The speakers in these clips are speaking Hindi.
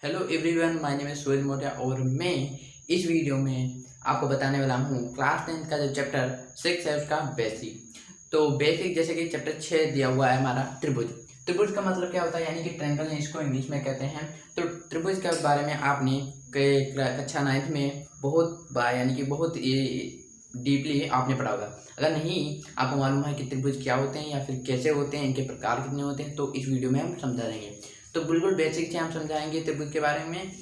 Hello everyone, my name is Suraj Motia और मैं इस वीडियो में आपको बताने वाला हूँ क्लास 10 का जो चैप्टर 6 है उसका बेसिक। तो बेसिक जैसे कि चैप्टर 6 दिया हुआ है हमारा त्रिभुज। त्रिभुज का मतलब क्या होता है, यानी कि ट्रायंगल इसको इंग्लिश में कहते हैं। तो त्रिभुज के बारे में आपने कक्षा 9 में यानी कि बहुत डीपली आपने पढ़ा होगा। अगर नहीं आपको मालूम है कि त्रिभुज क्या होते हैं या फिर कैसे होते हैं, इनके प्रकार कितने होते हैं, तो इस वीडियो में हम समझा देंगे। तो बिल्कुल बेसिक से हम समझाएंगे त्रिभुज के बारे में।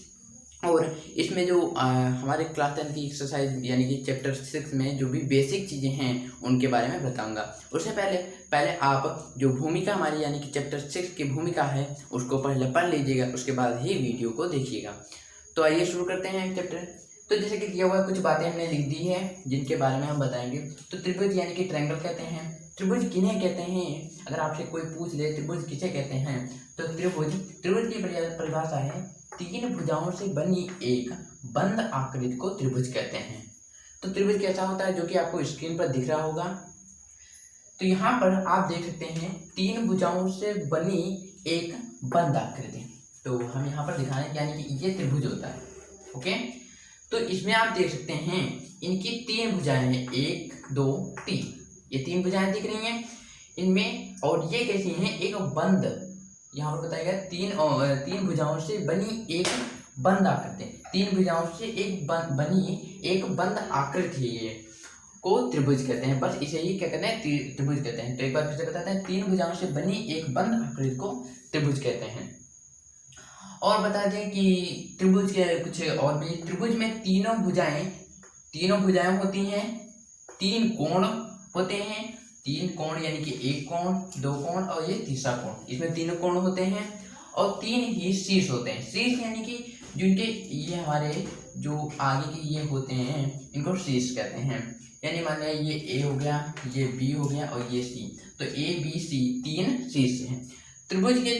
और इसमें जो हमारे क्लास 10 की एक्सरसाइज यानी कि चैप्टर 6 में जो भी बेसिक चीज़ें हैं उनके बारे में बताऊंगा। उससे पहले आप जो भूमिका हमारी यानी कि चैप्टर 6 की भूमिका है उसको पहले पढ़ लीजिएगा, उसके बाद ही वीडियो को देखिएगा। तो आइए शुरू करते हैं चैप्टर। तो जैसे कि दिया हुआ कुछ बातें हमने लिख दी है जिनके बारे में हम बताएंगे। तो त्रिभुज यानी कि ट्रायंगल कहते हैं। त्रिभुज किन्हें कहते हैं, अगर आपसे कोई पूछ ले त्रिभुज किसे कहते हैं, तो त्रिभुज की परिभाषा है तीन भुजाओं से बनी एक बंद आकृति को त्रिभुज कहते हैं। तो त्रिभुज कैसा होता है, जो कि आपको स्क्रीन पर दिख रहा होगा। तो यहाँ पर आप देख सकते हैं तीन भुजाओं से बनी एक बंद आकृति। तो हम यहाँ पर दिखा रहे हैं यानी कि ये त्रिभुज होता है। ओके, तो इसमें आप देख सकते हैं इनकी तीन भुजाएं हैं, 1 2 3। ये तीन भुजाएं दिख रही हैं इनमें, और ये कैसी हैं, एक बंद, यहाँ पर बताया गया तीन भुजाओं से बनी एक बंद आकृति। तीन भुजाओं से बनी एक बंद आकृति ये को त्रिभुज कहते हैं। बस इसे ही क्या कहते हैं, त्रिभुज कहते हैं। तो एक बार फिर से बताते हैं, तीन भुजाओं से बनी एक बंद आकृति को त्रिभुज कहते हैं। और बता दें कि त्रिभुज के कुछ और भी, त्रिभुज में तीनों भुजाएं होती हैं, तीन कोण होते हैं। तीन कोण यानी कि एक कोण, दो कोण और ये तीसरा कोण, इसमें तीनों कोण होते हैं। और तीन ही शीर्ष होते हैं। शीर्ष यानी कि जिनके ये हमारे जो आगे के ये होते हैं इनको शीर्ष कहते हैं। यानी मान लिया ये ए हो गया, ये बी हो गया और ये सी, तो ए बी सी तीन शीर्ष हैं। त्रिभुज के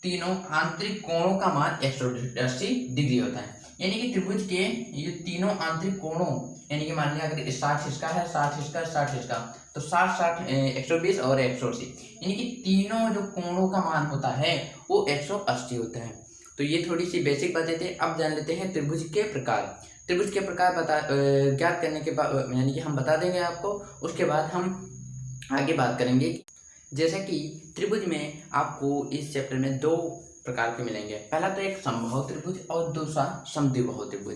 तीनों आंतरिक कोणों का मान 180 डिग्री होता है। यानी कि त्रिभुज के ये तीनों आंतरिक कोणों, यानी कि मान लिया अगर 60 इसका है, 60 इसका, 60 इसका, तो 60 120 और 180, यानी कि तीनों जो कोणों का मान होता है वो 180 होता है। तो ये थोड़ी सी बेसिक बातें थे। अब जान लेते हैं त्रिभुज के प्रकार। त्रिभुज के प्रकार ज्ञात करने के बाद यानी कि हम बता देंगे आपको, उसके बाद हम आगे बात करेंगे। जैसे कि त्रिभुज में आपको इस चैप्टर में दो प्रकार के मिलेंगे। पहला तो एक समबाहु त्रिभुज और दूसरा समद्विबाहु त्रिभुज।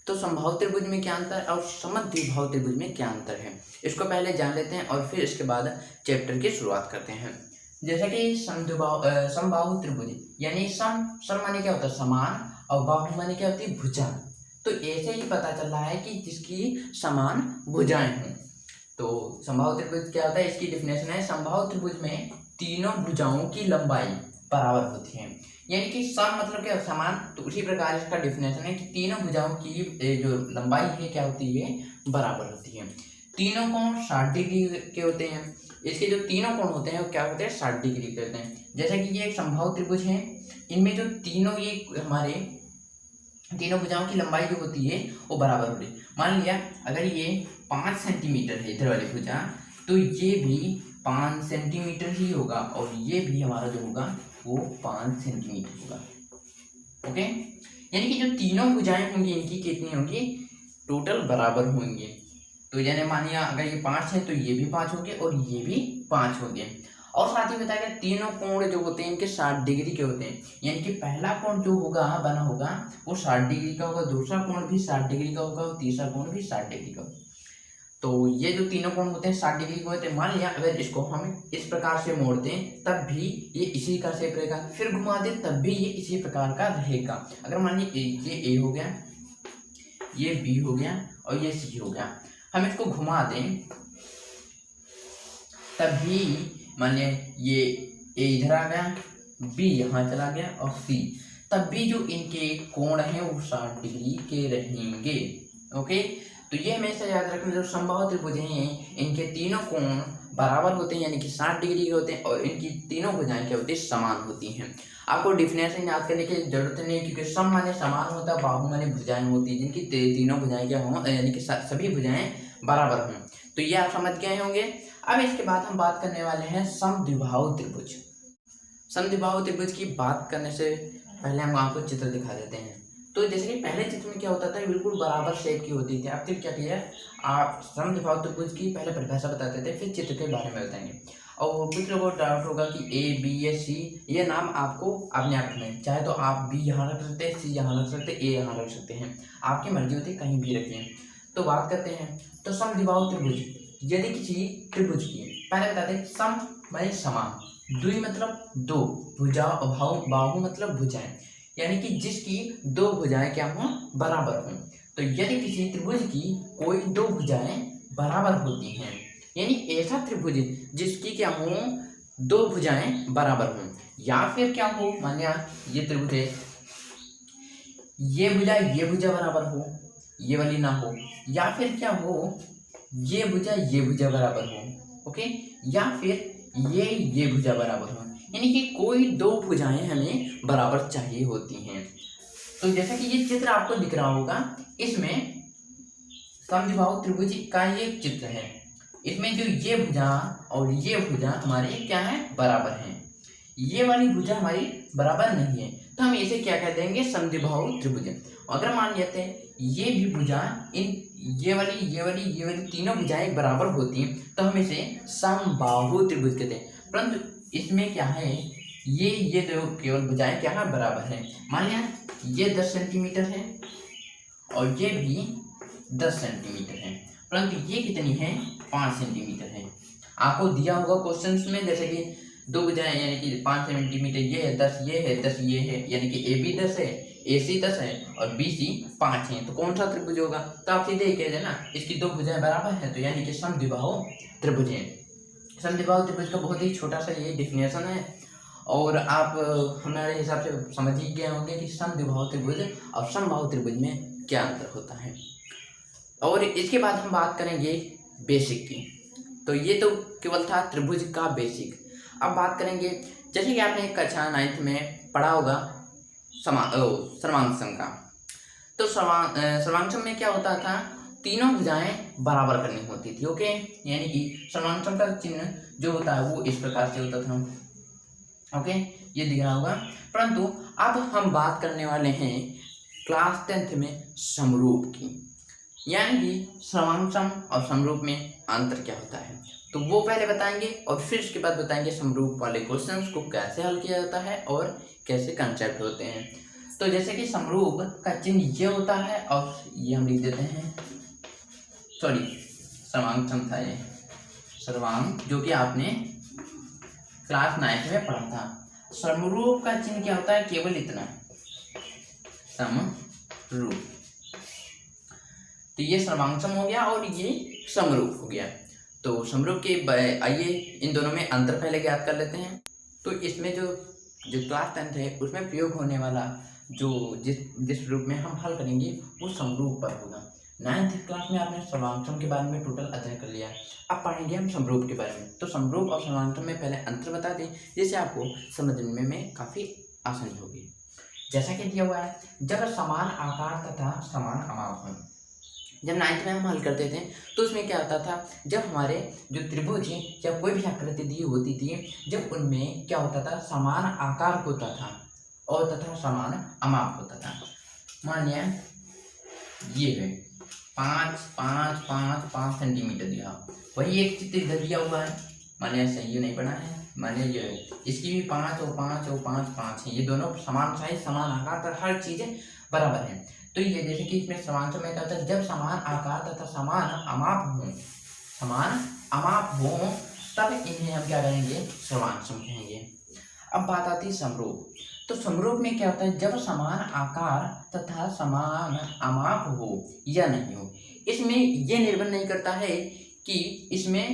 तो समबाहु त्रिभुज में क्या अंतर और समद्विबाहु त्रिभुज में क्या अंतर है, इसको पहले जान लेते हैं और फिर इसके बाद चैप्टर की शुरुआत करते हैं। जैसे कि समबाहु त्रिभुज यानी सम माने क्या होता है, समान, और बाहु माने क्या होती है, भुजा। तो ऐसे ही पता चल रहा है कि जिसकी समान भुजाएं हों। तो समबाहु त्रिभुज क्या होता है, इसकी डेफिनेशन है, समबाहु त्रिभुज में तीनों भुजाओं की लंबाई बराबर होती है। यानी कि सम मतलब क्या, समान। तो उसी प्रकार इसका डेफिनेशन है कि तीनों भुजाओं की जो लंबाई है क्या होती है, बराबर होती है। तीनों कोण 60 डिग्री के होते हैं। इसके जो तीनों कोण होते हैं वो क्या होते हैं, 60 डिग्री के होते हैं। जैसे कि ये एक समबाहु त्रिभुज है, इनमें जो तीनों ये हमारे तीनों भुजाओं की लंबाई जो होती है वो बराबर होती है। मान लिया अगर ये 5 सेंटीमीटर है इधर वाली भुजा, तो ये भी 5 सेंटीमीटर ही होगा, और ये भी हमारा जो होगा वो 5 सेंटीमीटर होगा। ओके, यानी कि जो तीनों भुजाएं होंगी इनकी कितनी होंगी, टोटल बराबर होंगी। तो यानी मानिए अगर ये 5 है तो ये भी 5 होंगे और ये भी 5 होंगे। और साथ ही बताया गया तीनों कोण जो होते हैं इनके 60 डिग्री के होते हैं। यानी कि पहला कोण जो होगा बना होगा वो 60 डिग्री का होगा, दूसरा कोण भी 60 डिग्री का होगा और तीसरा कोण भी 60 डिग्री का होगा। तो ये जो तीनों कोण होते हैं 60 डिग्री के होते हैं। मान लिया अगर इसको हम इस प्रकार से मोड़ दें तब भी ये इसी का शेप रहेगा, फिर घुमा दें तब भी ये इसी प्रकार का रहेगा। अगर मान लीजिए ये ए हो गया, ये बी हो गया और ये सी हो गया, हम इसको घुमा दें तभी मान लिया ये ए इधर आ गया, बी यहाँ चला गया और सी, तब भी जो इनके कोण हैं वो 60 डिग्री के रहेंगे। ओके, तो ये हमेशा याद रखना, जो समबाहु त्रिभुज हैं इनके तीनों कोण बराबर होते हैं, यानी कि 60 डिग्री के होते हैं, और इनकी तीनों भुजाएं क्या होती है, समान होती हैं। आपको डिफिनेशन याद करने की जरूरत नहीं है, क्योंकि सम माने समान होता है, बाहु माने भुजाएं होती है, जिनकी तीनों भुजाएं क्या हों, यानी कि सभी भुजाएं बराबर हों। तो ये आप समझ गए होंगे। अब इसके बाद हम बात करने वाले हैं समद्विबाहु त्रिभुज। समद्विबाहु त्रिभुज की बात करने से पहले हम आपको चित्र दिखा देते हैं। तो जैसे कि पहले चित्र में क्या होता था, बिल्कुल बराबर शेप की होती थी। अब फिर क्या किया, आप समद्विबाहु त्रिभुज की पहले परिभाषा बताते थे, फिर चित्र के बारे में बताएंगे। और कुछ लोगों को डाउट होगा कि ए बी या सी, ये नाम आपको अपने आप में, चाहे तो आप बी यहाँ रख सकते हैं, सी यहाँ रख सकते हैं, ए यहाँ रख सकते हैं, आपकी मर्जी होती है, कहीं भी रखिए। तो बात करते हैं, तो समद्विबाहु त्रिभुज, यदि किसी त्रिभुज की, पहले बताते हैं सम माने समान, द्वि मतलब दो, भुजा बाहु मतलब भुजाएं, यानी कि जिसकी दो भुजाएं क्या हों, बराबर हों। तो यदि किसी त्रिभुज की कोई दो भुजाएं बराबर होती हैं, यानी ऐसा त्रिभुज जिसकी क्या हो, दो भुजाएं बराबर हों, या फिर क्या हो, मान लिया ये त्रिभुज है, ये भुजा बराबर हो, ये वाली ना हो, या फिर क्या हो, ये भुजा बराबर हो, ओके, या फिर ये भुजा बराबर हो, यानी कि कोई दो भुजाएं हमें बराबर चाहिए होती हैं। तो जैसा कि ये चित्र आपको दिख रहा होगा, इसमें समद्विबाहु त्रिभुज का ये चित्र है। इसमें जो ये भुजा और ये भुजा हमारे क्या है, बराबर हैं। ये वाली भुजा हमारी बराबर नहीं है, तो हम इसे क्या कह देंगे, समद्विबाहु त्रिभुज। अगर मान लेते हैं ये भी भुजा, ये वाली तीनों भुजाएं बराबर होती हैं, तो हम इसे समबाहु त्रिभुज कहते हैं। परंतु इसमें क्या है, ये जो केवल भुजाएं क्या है, बराबर है। मान लिया ये 10 सेंटीमीटर है और ये भी 10 सेंटीमीटर है, परंतु ये कितनी है, 5 सेंटीमीटर है। आपको दिया होगा क्वेश्चंस में, जैसे कि दो भुजाएं यानी कि 5 सेंटीमीटर, ये है 10, ये है 10, ये है, यानी कि ए बी 10 है, ए सी 10 है और बी सी 5 है, तो कौन सा त्रिभुज होगा। तो आप सीधे कह देना इसकी दो भुजाएं बराबर है, तो यानी कि समद्विबाहु त्रिभुज है। समद्विबाहु त्रिभुज का बहुत ही छोटा सा ये डिफिनेशन है, और आप हमारे हिसाब से समझ ही गए होंगे कि समद्विबाहु त्रिभुज और समबाहु त्रिभुज में क्या अंतर होता है। और इसके बाद हम बात करेंगे बेसिक की। तो ये तो केवल था त्रिभुज का बेसिक। अब बात करेंगे, जैसे कि आपने कक्षा 9th में पढ़ा होगा सर्वांग का। तो सर्वांग में क्या होता था, तीनों भुजाएं बराबर करनी होती थी, ओके, यानी कि सर्वांग का चिन्ह जो होता है वो इस प्रकार से होता था, ओके, ये दिख रहा होगा। परंतु अब हम बात करने वाले हैं क्लास 10th में समरूप की, यानी कि सर्वांग और समरूप में अंतर क्या होता है, तो वो पहले बताएंगे और फिर उसके बाद बताएंगे समरूप वाले क्वेश्चंस को कैसे हल किया जाता है और कैसे कंसेप्ट होते हैं। तो जैसे कि समरूप का चिन्ह ये होता है, और ये हम लिख देते हैं, सॉरी सर्वांग था ये, सर्वांग जो कि आपने क्लास 9th में पढ़ा था। समरूप का चिन्ह क्या होता है, केवल इतना, समरूप। तो ये सर्वांग हो गया और ये समरूप हो गया। तो समरूप के आइए इन दोनों में अंतर पहले ज्ञात कर लेते हैं। तो इसमें जो क्लास 10th है उसमें प्रयोग होने वाला जो जिस रूप में हम हल करेंगे वो समरूप पर होगा। 9th क्लास में आपने सर्वांग के बारे में टोटल अध्ययन कर लिया, अब पढ़ेंगे हम समरूप के बारे में। तो समरूप और सर्वांग में पहले अंतर बता दें, जिससे आपको समझने में काफ़ी आसानी होगी। जैसा कि दिया हुआ है, जब समान आकार तथा समान अमाप हो, जब 9th में हम हल करते थे तो उसमें क्या होता था, जब हमारे जो त्रिभुज या कोई भी आकृति दी होती थी, जब उनमें क्या होता था, समान आकार होता था और तथा समान अमाप होता था। मान लिया ये है 5 सेंटीमीटर दिया, वही एक चित्र इधर दिया हुआ है, मान लिया सही नहीं बना है, मान लिया ये है, इसकी भी 5 और 5 और 5 है, ये दोनों समान साइज समान आकार, हर चीज़ें बराबर है। तो ये जैसे कि इसमें सर्वांग में क्या होता है, जब समान आकार तथा समान अमाप हो तब इन्हें हम क्या करेंगे, सर्वांग कहेंगे। अब बात आती है समरूप। तो समरूप में क्या होता है, जब समान आकार तथा समान अमाप हो या नहीं हो। इसमें ये निर्भर नहीं करता है कि इसमें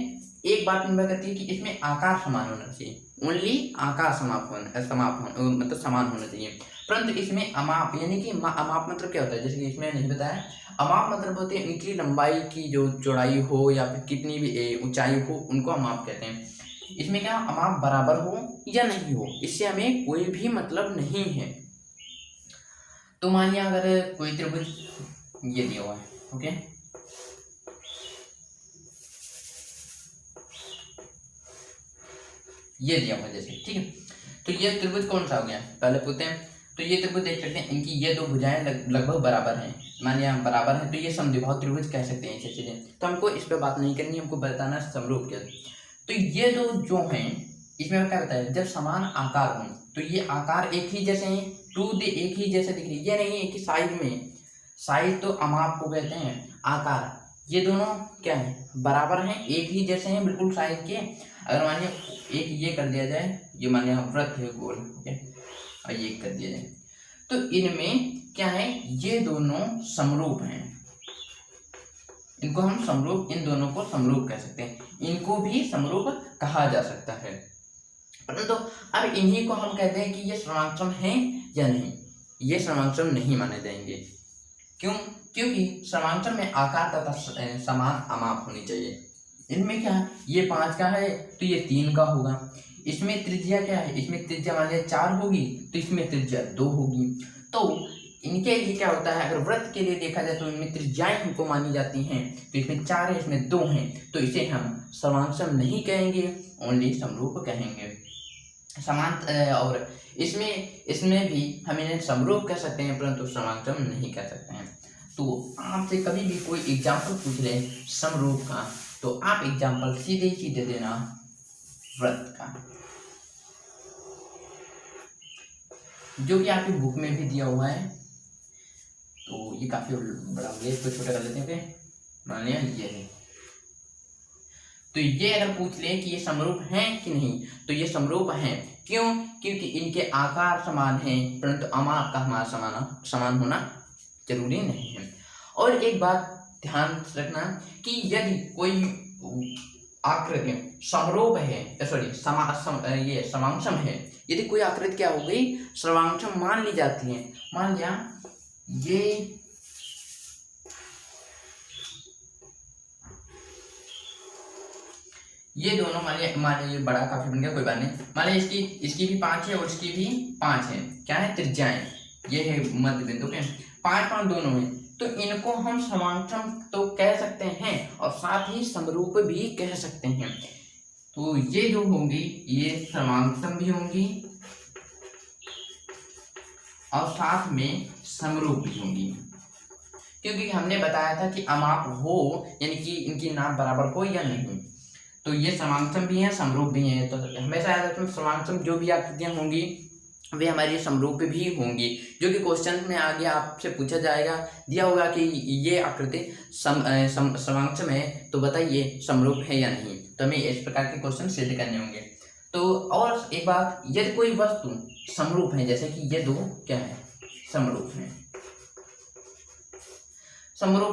एक बात निर्भर करती है कि इसमें आकार समान होना चाहिए, ओनली आकार मतलब समान होना चाहिए। परंतु इसमें अमाप यानी कि अमाप मतलब क्या होता है, जैसे कि इसमें नहीं बताया, अमाप मतलब होते हैं इनकी लंबाई की जो चौड़ाई हो या फिर कितनी भी ऊंचाई हो, उनको अमाप कहते हैं। इसमें क्या अमाप बराबर हो या नहीं हो, इससे हमें कोई भी मतलब नहीं है। तो मानिए अगर कोई त्रिभुज ये दिया हुआ है, ओके, ये दिया हुआ जैसे, ठीक है, तो ये त्रिभुज कौन सा हो गया, पहले पूछते हैं। तो ये त्रिभुज देख सकते हैं, इनकी ये दो भुजाएं लगभग बराबर हैं, मान लिया बराबर है, तो ये समद्विबाहु त्रिभुज कह सकते हैं ऐसे चीजें। तो हमको इस पर बात नहीं करनी, हमको बताना समरूप क्या। तो ये दो जो हैं इसमें क्या बताया, जब समान आकार हो तो ये आकार एक ही जैसे हैं, एक ही जैसे दिख रही है, ये नहीं है कि साइज में, साइज तो अमाप को कहते हैं, आकार ये दोनों क्या है, बराबर हैं, एक ही जैसे हैं बिल्कुल साइज के। अगर मान लिया एक ये कर दिया जाए, ये मान लिया वृत्त है गोल, ठीक है, और ये कर दिया जाए, तो इनमें क्या है, ये दोनों समरूप हैं, इनको हम समरूप, इन दोनों को समरूप कह सकते हैं, इनको भी समरूप कहा जा सकता है। परंतु अब इन्हीं को हम कहते हैं कि ये सर्वांगसम है या नहीं, ये सर्वांगसम नहीं माने जाएंगे। क्यों? क्योंकि सर्वांगसम में आकार तथा समान अमाप होनी चाहिए। इनमें क्या है, ये 5 का है तो ये 3 का होगा। इसमें त्रिज्या क्या है, इसमें त्रिज्या मान लिया 4 होगी तो इसमें त्रिज्या 2 होगी। तो इनके लिए क्या होता है, अगर वृत्त के लिए देखा जाए तो इनमें त्रिज्याएं हमको मानी जाती हैं, तो इसमें 4 है, इसमें 2 हैं, तो इसे हम सर्वांगसम नहीं कहेंगे, ओनली समरूप कहेंगे। समान और इसमें भी हम इन्हें समरूप कह सकते हैं, परंतु सर्वांगसम नहीं कह सकते हैं। तो आपसे कभी भी कोई एग्जाम्पल पूछ ले समरूप का, तो आप एग्जाम्पल सीधे ही दे देना वृत्त का, जो कि आपकी बुक में भी दिया हुआ है। तो ये काफी बड़ा हो गया, इसको छोटा कर लेते हैं, मान लिया ये है। तो ये अगर पूछ ले कि ये समरूप हैं कि नहीं, तो ये समरूप हैं। क्यों? क्योंकि इनके आकार समान हैं, परंतु अमाप का हमारा समान होना जरूरी नहीं है। और एक बात ध्यान रखना कि यदि कोई आकृति समरूप है, ये सर्वांगसम है, यदि कोई आकृति क्या हो गई, सर्वांगसम मान ली जाती है। मान लिया ये दोनों मान लिया ये बड़ा काफी बन गया, कोई बात नहीं, मान लिया इसकी भी 5 है और इसकी भी 5 है, क्या है, त्रिज्याएं, ये है मध्य बिंदु के, 5 दोनों में, तो इनको हम सर्वांगसम तो कह सकते हैं और साथ ही समरूप भी कह सकते हैं। तो ये जो होंगी ये सर्वांगसम भी होंगी और साथ में समरूप भी होंगी, क्योंकि हमने बताया था कि अमाप हो यानी कि इनकी नाप बराबर हो या नहीं, तो ये सर्वांगसम भी हैं समरूप भी हैं। तो हमेशा याद रखना सर्वांगसम जो भी आकृतियां होंगी वे हमारी समरूप भी होंगी, जो कि क्वेश्चन में आगे आपसे पूछा जाएगा, दिया होगा कि ये आकृति सर्वांगसम है, तो बताइए समरूप है या नहीं, तो हमें इस प्रकार के क्वेश्चन सिद्ध करने होंगे। तो और एक बात, यदि कोई वस्तु समरूप है, जैसे कि ये दो क्या है, समरूप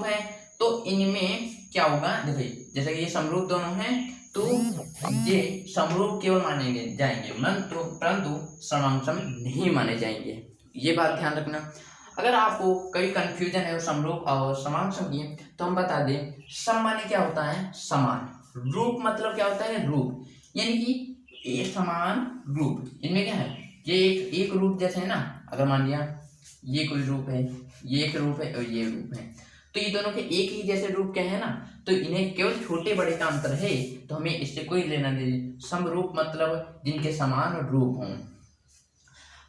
है, तो इनमें क्या होगा, देखिए जैसे कि ये समरूप दोनों हैं, तो ये समरूप केवल माने जाएंगे, परंतु सर्वांगसम नहीं माने जाएंगे, ये बात ध्यान रखना। अगर आपको कई कंफ्यूजन है समरूप और सर्वांगसम की, तो हम बता दें, सम माने क्या होता है, समान, रूप मतलब क्या होता है, रूप, यानी कि एक समान रूप, इनमें क्या है, ये एक रूप जैसे है ना, अगर मान लिया ये कोई रूप है, ये एक रूप है और ये रूप है, तो ये दोनों के एक ही जैसे रूप क्या है ना, तो इन्हें केवल छोटे बड़े का अंतर है, तो हमें इससे कोई लेना नहीं। समरूप मतलब जिनके समान रूप हों।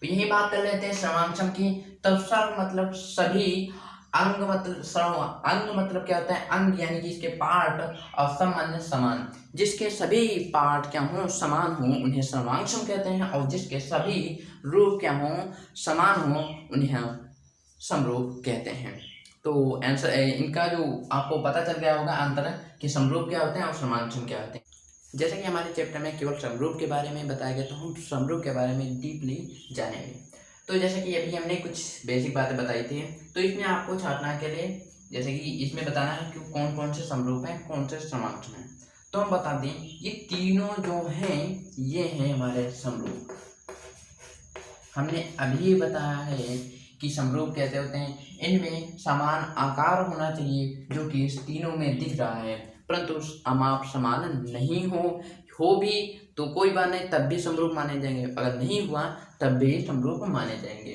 यही बात कर लेते हैं सर्वांगसम की। तब सर्व मतलब सभी, अंग मतलब क्या होता है, अंग यानी कि इसके पार्ट, और सम माने समान, जिसके सभी पार्ट क्या हों, समान हों, उन्हें सर्वांगसम कहते हैं, और जिसके सभी रूप क्या हों, समान हों, उन्हें समरूप कहते हैं। तो आंसर इनका जो आपको पता चल गया होगा अंतर कि समरूप क्या होते हैं और सर्वांगसम क्या होते हैं। जैसे कि हमारे चैप्टर में केवल समरूप के बारे में बताया गया, तो हम समरूप के बारे में डीपली जानेंगे। तो जैसे कि अभी हमने कुछ बेसिक बातें बताई थी, तो इसमें आपको छात्रा के लिए जैसे कि इसमें बताना है कि कौन कौन से समरूप हैं, कौन से सर्वांगसम हैं। तो हम बता दें, ये तीनों जो हैं ये हैं हमारे समरूप। हमने अभी बताया है कि समरूप कैसे होते हैं, इनमें समान आकार होना चाहिए, जो कि इस तीनों में दिख रहा है, परंतु अमाप समान नहीं हो भी तो कोई बात नहीं, तब भी समरूप माने जाएंगे, अगर नहीं हुआ तब भी समरूप माने जाएंगे।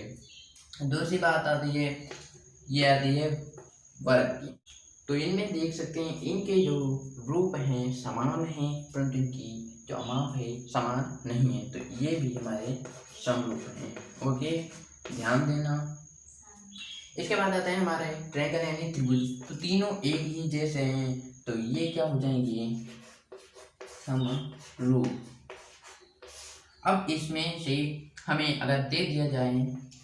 दूसरी बात आती है, ये आती है वर्ग की। तो इनमें देख सकते हैं इनके जो रूप हैं समान हैं, परंतु इनकी जो अमाप है समान नहीं है, तो ये भी हमारे समरूप हैं। ओके। ध्यान देना। इसके बाद आता है हमारे ट्रायंगल यानी त्रिभुज। तो तीनों एक ही जैसे हैं तो ये क्या हो जाएंगे, समरूप। अब इसमें से हमें अगर दे दिया जाए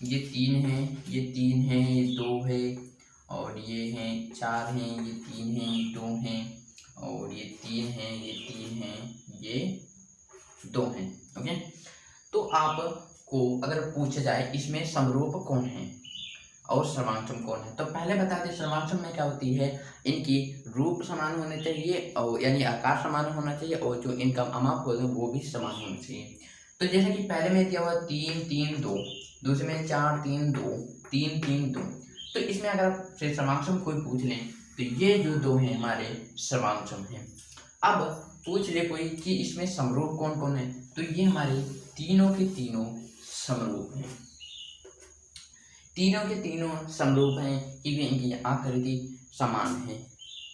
ये 3 है, ये 3 है, ये 2 है, और ये हैं 4 हैं, ये 3 हैं, ये 2 हैं, और ये 3 हैं, ये 3 हैं, ये 2 हैं। ओके, तो आपको अगर पूछा जाए इसमें समरूप कौन है और सर्वांशम कौन है, तो पहले बता दें सर्वांशम में क्या होती है, इनकी रूप समान होने चाहिए और यानी आकार समान होना चाहिए, और जो इनका अमाप होगा वो भी समान होना चाहिए। तो जैसे कि पहले में दिया हुआ 3 3 2, दूसरे में 4 3 2 3 3 2, तो इसमें अगर आपसे सर्वांशम कोई पूछ लें तो ये जो 2 हैं हमारे सर्वांशम हैं। अब पूछ ले कोई कि इसमें समरूप कौन कौन है, तो ये हमारे तीनों के तीनों समरूप हैं। तीनों के तीनों समरूप हैं क्योंकि इनकी आकृति समान है।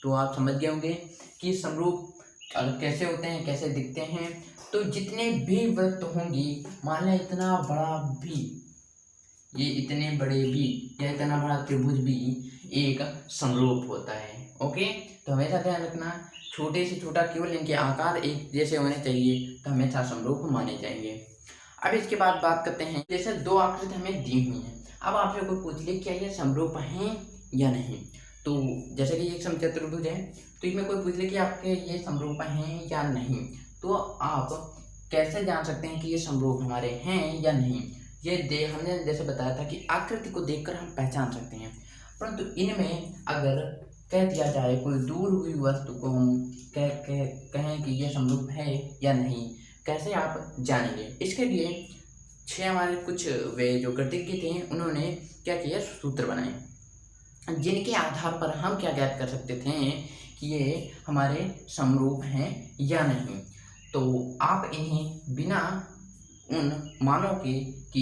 तो आप समझ गए होंगे कि समरूप कैसे होते हैं, कैसे दिखते हैं। तो जितने भी वृत्त होंगी, मान लें इतना बड़ा भी, ये इतने बड़े भी, या इतना बड़ा त्रिभुज भी एक समरूप होता है। ओके, तो हमेशा ध्यान रखना छोटे से छोटा केवल इनके आकार एक जैसे होने चाहिए, तो हमेशा समरूप माने जाएंगे। अब इसके बाद बात करते हैं, जैसे 2 आकृति हमें दी हुई हैं। अब आपसे कोई पूछ ले क्या ये समरूप हैं या नहीं, तो जैसे कि एक समचतुर्भुज है, तो इसमें कोई पूछ ले कि आपके ये समरूप हैं या नहीं, तो आप कैसे जान सकते हैं कि ये समरूप हमारे हैं या नहीं। ये हमने जैसे बताया था कि आकृति को देखकर हम पहचान सकते हैं, परंतु इनमें अगर कह दिया जाए कोई दूर हुई वस्तु को हम कहें कि ये समरूप है या नहीं, कैसे आप जानेंगे। इसके लिए 6 हमारे कुछ वे जो गणितज्ञ थे उन्होंने क्या किया, सूत्र बनाए जिनके आधार पर हम क्या ज्ञात कर सकते थे कि ये हमारे समरूप हैं या नहीं। तो आप इन्हें बिना उन मानों के कि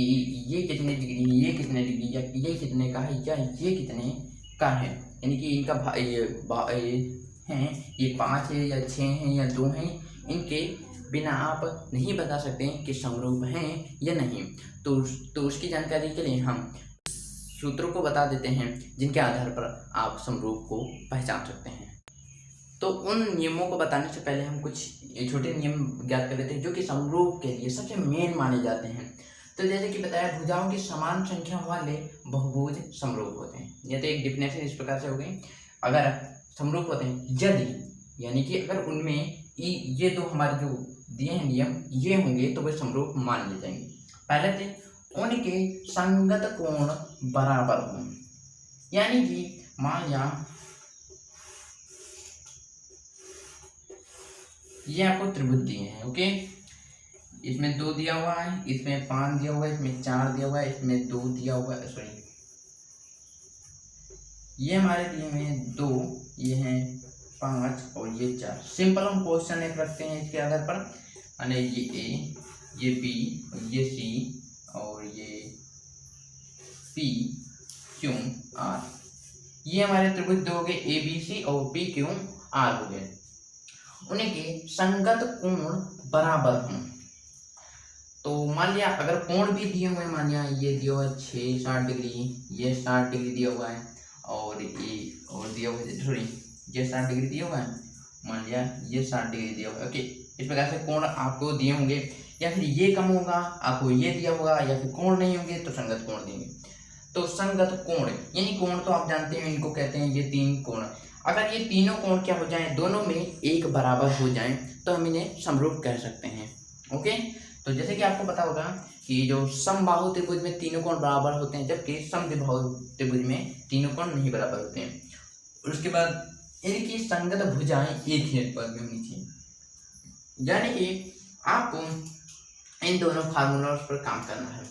ये कितने डिग्री, ये कितने डिग्री, या ये कितने का है, या ये कितने का है, यानी कि इनका ये 5 है या 6 हैं या 2 हैं, इनके बिना आप नहीं बता सकते कि समरूप हैं या नहीं। तो उसकी जानकारी के लिए हम सूत्रों को बता देते हैं जिनके आधार पर आप समरूप को पहचान सकते हैं। तो उन नियमों को बताने से पहले हम कुछ छोटे नियम ज्ञात कर लेते हैं जो कि समरूप के लिए सबसे मेन माने जाते हैं। तो जैसे कि बताया, भुजाओं की समान संख्या वाले बहुभुज समरूप होते हैं। ये तो एक डिफिनेशन इस प्रकार से हो गई। अगर समरूप होते हैं यदि, यानी कि अगर उनमें ये 2 हमारे जो दिए हैं नियम ये होंगे तो वे समरूप मान लिए जाएंगे। पहले थे उनके संगत कोण बराबर हों, यानी कि मान लिया ये आपको त्रिभुज दिए हैं। ओके, इसमें 2 दिया हुआ है, इसमें 5 दिया हुआ है, इसमें 4 दिया हुआ है, इसमें 2 दिया हुआ है, सॉरी ये हमारे दिए हुए हैं 2, ये हैं 5 और ये 4। सिंपल हम क्वेश्चन एक रखते हैं इसके आधार पर, यानी ये ए, ये बी, ये सी और ये पी क्यू आर, ये हमारे त्रिभुज 2 हो गए, ए बी सी और पी क्यू आर हो गए। उनके संगत कोण बराबर हों। तो मान लिया अगर कोण भी दिए हुए, मान लिया ये दिया हुआ है 60 डिग्री, ये 60 डिग्री दिया हुआ है, और ये और दिया हुआ है, सॉरी ये 60 डिग्री दिया हुआ है, मान लिया ये 60 डिग्री दिया हुआ है। ओके, इस प्रकार से कोण आपको दिए होंगे, या फिर ये कम होगा आपको ये दिया होगा, या फिर कोण नहीं होंगे तो संगत कोण देंगे। तो संगत कोण यानी कोण तो आप जानते हैं इनको कहते हैं ये 3 कोण। अगर ये तीनों कोण क्या हो जाएं, दोनों में एक बराबर हो जाएं तो हम इन्हें समरूप कह सकते हैं। ओके, तो जैसे कि आपको पता होगा कि जो समबाहु त्रिभुज में तीनों कोण बराबर होते हैं, जबकि समद्विबाहु त्रिभुज में तीनों कोण नहीं बराबर होते हैं। उसके बाद इनकी संगत भुजाएं एक ही अनुपात में होनी चाहिए, यानी कि आपको इन दोनों फार्मूलों पर काम करना है।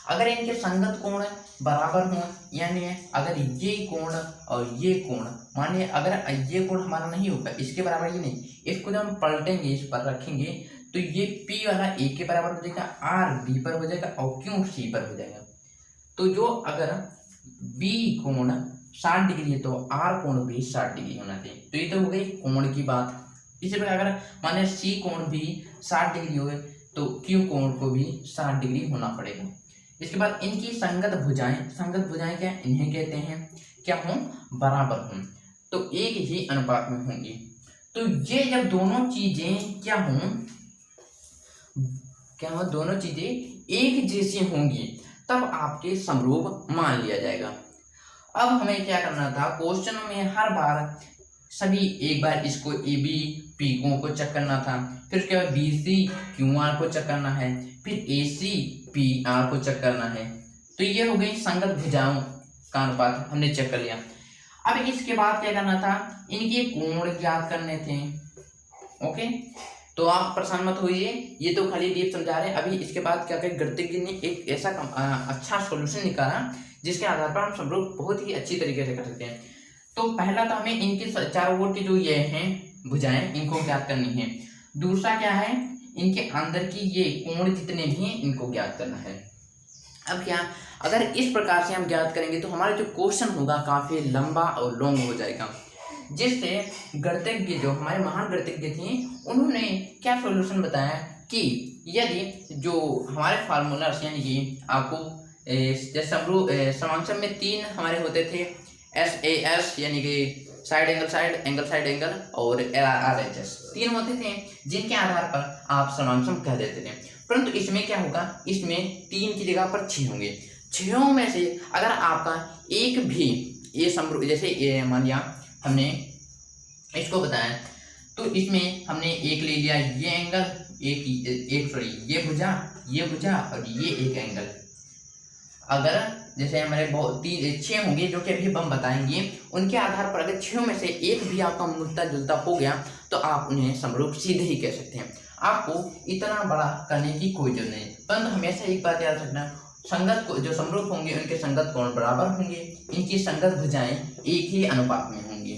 अगर इनके संगत कोण बराबर हों, यानी अगर ये कोण और ये कोण, मानिए अगर ये कोण हमारा नहीं होगा इसके बराबर, ये नहीं, इसको जब हम पलटेंगे इस पर रखेंगे तो ये P वाला A के बराबर हो जाएगा, R B पर हो जाएगा और Q C पर हो जाएगा। तो जो अगर B कोण 60 डिग्री है तो R कोण भी 60 डिग्री होना चाहिए। तो ये तो हो गई कोण की बात। इसी प्रकार अगर माने C कोण भी 60 डिग्री हो तो Q कोण को भी 60 डिग्री होना पड़ेगा। इसके बाद इनकी संगत भुजाएं क्या, इन्हें कहते हैं क्या हों, बराबर हों, तो एक ही अनुपात में होंगी। तो ये जब दोनों चीजें क्या हों, दोनों चीजें एक जैसी होंगी तब आपके समरूप मान लिया जाएगा। अब हमें क्या करना था, क्वेश्चनों में हर बार सभी एक बार इसको ए बी पी को चेक करना था, फिर उसके बाद बी सी क्यू आर को चेक करना है, फिर ए सी पी आर को चेक करना है। तो ये हो गई संगत भुजाओं का अनुपात, हमने चेक कर लिया। अब इसके बाद क्या करना था, इनके कोण ज्ञात करने थे। ओके, तो आप परेशान मत होइए, ये तो खाली डीप समझा रहे हैं। अभी इसके बाद क्या करें, गणितज्ञ ने एक ऐसा अच्छा सॉल्यूशन निकाला जिसके आधार पर हम समरूप बहुत ही अच्छी तरीके से कर सकते हैं। तो पहला तो हमें इनकी चारों ओर की जो ये हैं भुजाएं, इनको ज्ञात करनी है। दूसरा क्या है, इनके अंदर की ये कोण जितने भी हैं इनको ज्ञात करना है। अब क्या, अगर इस प्रकार से हम ज्ञात करेंगे तो हमारा जो क्वेश्चन होगा काफी लंबा और लॉन्ग हो जाएगा, जिससे गणितज्ञ जो हमारे महान गणितज्ञ थे उन्होंने क्या सॉल्यूशन बताया कि यदि जो हमारे फार्मूलास यानी कि आपको समांतर में तीन हमारे होते थे, SAS यानी कि साइड एंगल और RHS, तीन होते थे जिनके आधार पर आप समांतर कह देते थे। परंतु इसमें क्या होगा, इसमें तीन की जगह पर 6 होंगे। 6 में से अगर आपका एक भी ये समरूप, जैसे ये मान लिया हमने इसको बताया, तो इसमें हमने एक ले लिया ये एंगल, ये भुजा और ये एक एंगल। अगर जैसे हमारे 6 होंगे जो कि अभी हम बताएंगे, उनके आधार पर अगर 6 में से एक भी आपका मिलता जुलता हो गया तो आप उन्हें समरूप सीधे ही कह सकते हैं। आपको इतना बड़ा करने की कोई जरूरत नहीं, परंतु हमेशा एक बात याद रखना, संगत को जो समरूप होंगे उनके संगत कोण बराबर होंगे, इनकी संगत भुजाएं एक ही अनुपात में होंगी,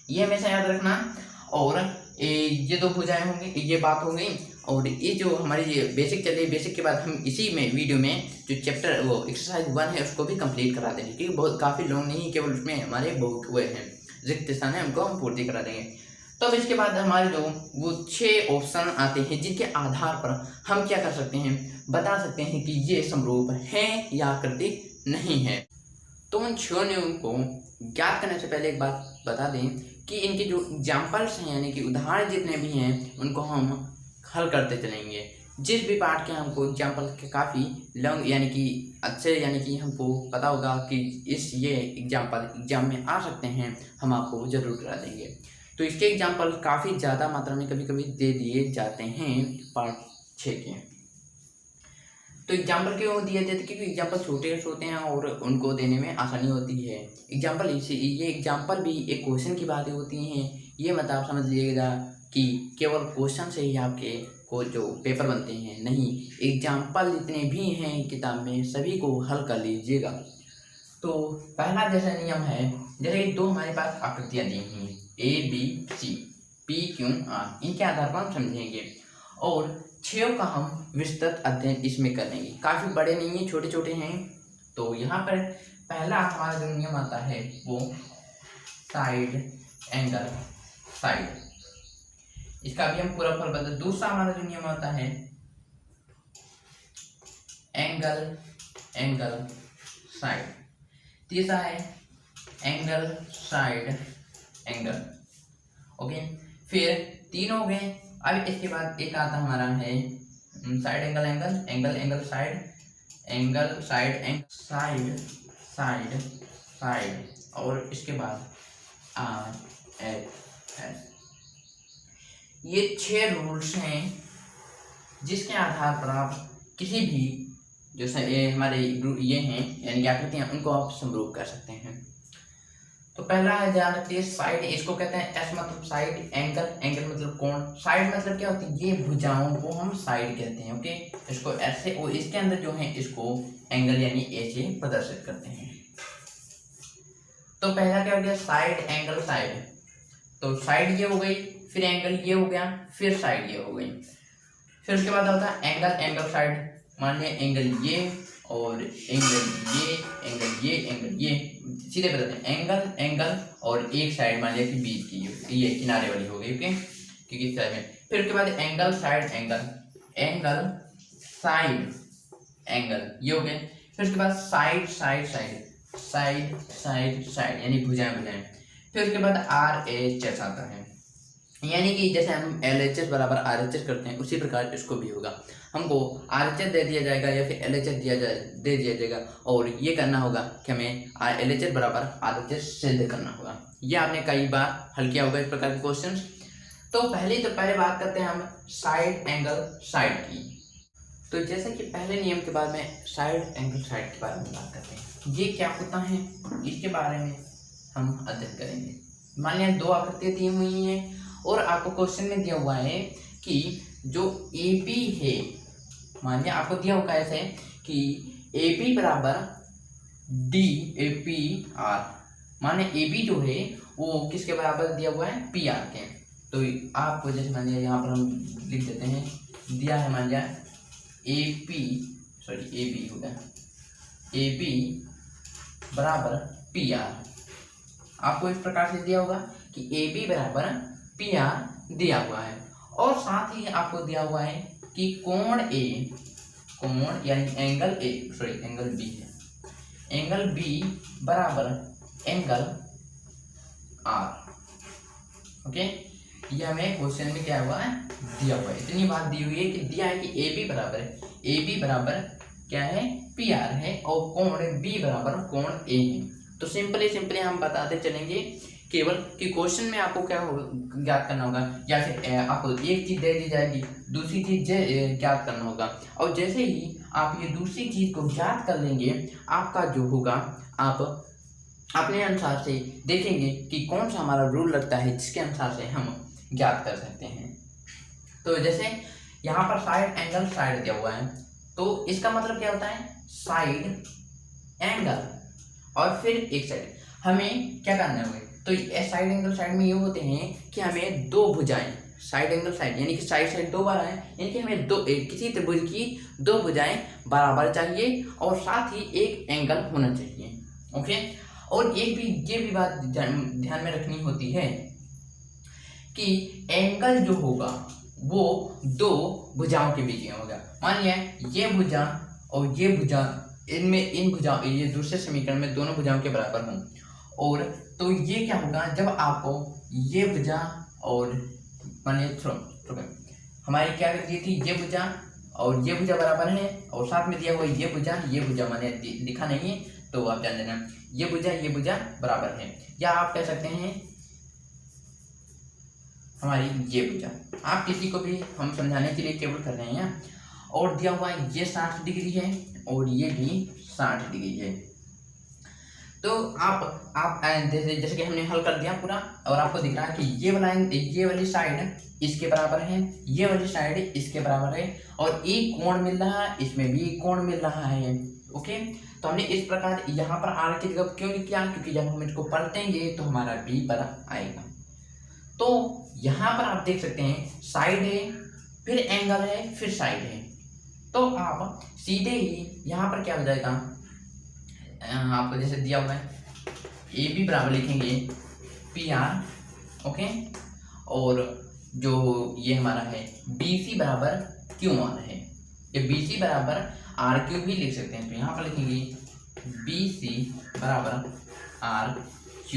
ये हमेशा याद रखना। और ये दो भुजाएं होंगी, ये बात हो गई। और ये जो हमारी ये बेसिक चल रही है, बेसिक के बाद हम इसी में वीडियो में जो चैप्टर वो एक्सरसाइज 1 है उसको भी कंप्लीट करा देंगे, क्योंकि बहुत काफ़ी लॉन्ग नहीं, केवल उसमें हमारे बहुत वो हैं रिक्त स्थान है, उनको हम पूर्ति करा देंगे। तो अब इसके बाद हमारे जो वो 6 ऑप्शन आते हैं जिनके आधार पर हम क्या कर सकते हैं, बता सकते हैं कि ये समरूप है या आकृति नहीं है। तो उन 6 नियमों को ज्ञात करने से पहले एक बात बता दें कि इनके जो एग्जाम्पल्स हैं यानी कि उदाहरण जितने भी हैं उनको हम हल करते चलेंगे। जिस भी पार्ट के हमको एग्जाम्पल के काफ़ी लॉन्ग यानी कि अच्छे यानी कि हमको पता होगा कि ये एग्जाम्पल एग्जाम में आ सकते हैं, हम आपको ज़रूर करा देंगे। तो इसके एग्जाम्पल काफ़ी ज़्यादा मात्रा में कभी कभी दे दिए जाते हैं पार्ट 6 के। तो एग्जाम्पल क्यों दिए जाते हैं, क्योंकि एग्जाम्पल छोटे होते हैं और उनको देने में आसानी होती है। एग्जाम्पल ये एग्जाम्पल भी एक क्वेश्चन की बातें होती हैं, ये मत आप समझ लीजिएगा कि केवल क्वेश्चन से ही आपके को जो पेपर बनते हैं, नहीं, एग्जाम्पल जितने भी हैं किताब में सभी को हल कर लीजिएगा। तो पहला जैसा नियम है, जैसे कि 2 हमारे पास आकृतियाँ दी हैं ABC, PQR, इनके आधार पर हम समझेंगे और 6 का हम विस्तृत अध्ययन इसमें करेंगे। काफ़ी बड़े नहीं हैं, छोटे छोटे हैं। तो यहाँ पर पहला हमारा जो नियम आता है वो साइड एंगल साइड, इसका भी हम पूरा फल बता। दूसरा हमारा जो नियम आता है एंगल एंगल साइड। तीसरा है एंगल साइड एंगल। ओके, फिर 3 हो गए। अब इसके बाद एक आता हमारा है side angle angle angle angle side angle side angle side side side, और इसके बाद RHS। ये 6 रूल्स हैं जिसके आधार पर आप किसी भी जो हमारे ये हैं यानी कि आकृतियाँ, उनको आप समरूप कर सकते हैं। तो पहला है, ध्यान रखिए, साइड, इसको कहते हैं S मतलब साइड, एंगल एंगल मतलब कोण, साइड मतलब क्या होती है, ये भुजाओं को हम साइड कहते हैं। ओके, इसको ऐसे और इसके अंदर जो है इसको एंगल यानी A से प्रदर्शित करते हैं। तो पहला क्या हो गया, साइड एंगल साइड। तो साइड ये हो गई, फिर एंगल ये हो गया, फिर साइड ये हो गई। फिर उसके बाद होता है एंगल एंगल साइड। मान लिया एंगल ये और एंगल ये सीधे बताते हैं, एंगल एंगल और एक साइड मान लिया कि बीच की ये किनारे वाली हो गई। ओके, क्योंकि साइड में। फिर उसके बाद angle side angle angle side angle, ये हो गए। फिर उसके बाद side side side side side side यानी भुजाएं भुजाएं। फिर उसके बाद RHS आता है, यानी कि जैसे हम LHS बराबर RHS करते हैं उसी प्रकार इसको भी होगा। हमको RHS दे दिया जाएगा या फिर LHS दे दिया जाएगा और ये करना होगा कि हमें LHS बराबर RHS सिद्ध करना होगा। ये आपने कई बार हल किया होगा इस प्रकार के क्वेश्चन। तो पहले बात करते हैं हम साइड एंगल साइड की। तो जैसे कि पहले नियम के बाद में साइड एंगल साइड के बारे में बात करते हैं। ये क्या होता है इसके बारे में हम अध्ययन करेंगे। मान लिया दो आकृतियां दी हुई हैं और आपको क्वेश्चन में दिया हुआ है कि जो AB है, मान लिया आपको दिया हुआ ऐसे कि AB बराबर DAPR, माने AB जो है वो किसके बराबर दिया हुआ है, PR के। तो आपको जैसे मान लिया यहाँ पर हम लिख देते हैं, दिया है मान लिया AB होगा, AB बराबर PR। आपको इस प्रकार से दिया होगा कि AB बराबर PR दिया हुआ है और साथ ही आपको दिया हुआ है कि कोण A, कोण यानी एंगल B है, एंगल B बराबर एंगल R। ओके, ये हमें क्वेश्चन में क्या हुआ है, दिया हुआ है। इतनी बात दी हुई है कि दिया है कि AB बराबर क्या है, PR है और कोण B बराबर कोण A है। तो सिंपली हम बताते चलेंगे केवल कि क्वेश्चन में आपको क्या ज्ञात करना होगा, या फिर आपको एक चीज दे दी जाएगी दूसरी चीज ज्ञात करना होगा, और जैसे ही आप ये दूसरी चीज को ज्ञात कर लेंगे आपका जो होगा आप अपने अनुसार से देखेंगे कि कौन सा हमारा रूल लगता है जिसके अनुसार से हम ज्ञात कर सकते हैं। तो जैसे यहाँ पर साइड एंगल साइड दिया हुआ है, तो इसका मतलब क्या होता है, साइड एंगल और फिर एक साइड। हमें क्या करना है, तो साइड एंगल साइड में ये होते हैं कि हमें दो भुजाएं, साइड एंगल साइड यानी कि साइड दो बार है, यानी कि हमें किसी त्रिभुज की दो भुजाएं बराबर चाहिए और साथ ही एक एंगल होना चाहिए। ओके, और ये भी बात ध्यान में रखनी होती है कि एंगल जो होगा वो दो भुजाओं के बीच में होगा। मान लिया ये भुजा और ये भुजा, इन भुजाओं, ये दूसरे समीकरण में दोनों भुजाओं के बराबर हों, और तो ये क्या होगा, जब आपको ये भुजा और मान लिया हमारी क्या कर दी थी, ये भुजा और ये भुजा बराबर है और साथ में दिया हुआ ये भुजा मैंने लिखा नहीं है तो आप जान लेना, ये भुजा बराबर है, या आप कह सकते हैं हमारी ये भुजा। आप किसी को भी हम समझाने के लिए केवल कर रहे हैं, और दिया हुआ ये 60 डिग्री है और ये भी 60 डिग्री है। तो आप जैसे कि हमने हल कर दिया पूरा और आपको दिख रहा है कि ये वाली साइड इसके बराबर है, ये वाली साइड इसके बराबर है, और एक कोण मिल रहा है, इसमें भी एक कोण मिल रहा है। ओके, तो हमने इस प्रकार यहाँ पर R की जगह क्यों किया, क्योंकि जब हम इसको पलटेंगे तो हमारा B पर आएगा। तो यहाँ पर आप देख सकते हैं साइड है, फिर एंगल है, फिर साइड है, तो आप सीधे ही यहाँ पर क्या हो जाएगा, आपको जैसे दिया हुआ है AB बराबर लिखेंगे PR। ओके, और जो ये हमारा है BC बराबर QR है, ये BC बराबर RQ भी लिख सकते हैं, तो यहाँ पर लिखेंगे BC बराबर RQ।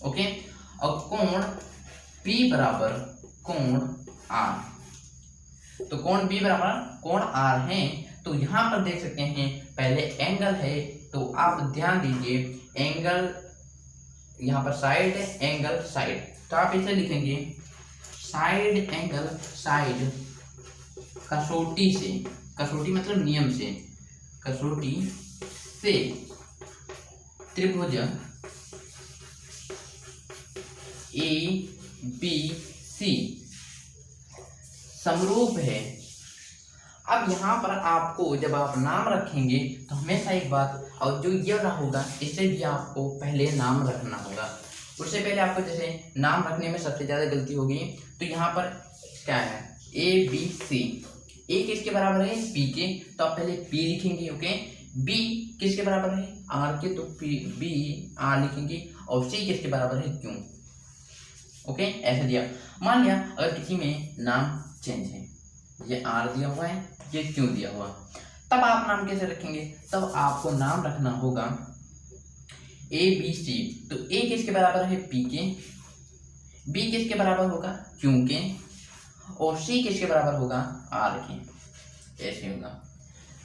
ओके, और कोण P बराबर कोण R, तो कोण B बराबर कोण R है। तो यहाँ पर देख सकते हैं पहले एंगल है, तो आप ध्यान दीजिए एंगल यहाँ पर साइड एंगल साइड, तो आप इसे लिखेंगे साइड एंगल साइड कसौटी से, कसौटी मतलब नियम से, कसौटी से त्रिभुज ABC समरूप है। अब यहाँ पर आपको जब आप नाम रखेंगे तो हमेशा एक बात, और जो ये रहा होगा इसे भी आपको पहले नाम रखना होगा। उससे पहले आपको जैसे नाम रखने में सबसे ज़्यादा गलती होगी, तो यहाँ पर क्या है ABC, A किसके बराबर है, P के, तो आप पहले P लिखेंगे। ओके, B किसके बराबर है, R के, तो B R लिखेंगे, और C किसके बराबर है, Q। ओके, ऐसा दिया। मान लिया अगर किसी में नाम चेंज है, ये R दिया हुआ है, ये Q दिया हुआ, तब आप नाम कैसे रखेंगे? तब आपको नाम रखना होगा ए बी सी। तो ए किसके बराबर है? पी के। बी किसके बराबर होगा? क्यू के। और सी किसके बराबर होगा? आर के। ऐसे होगा।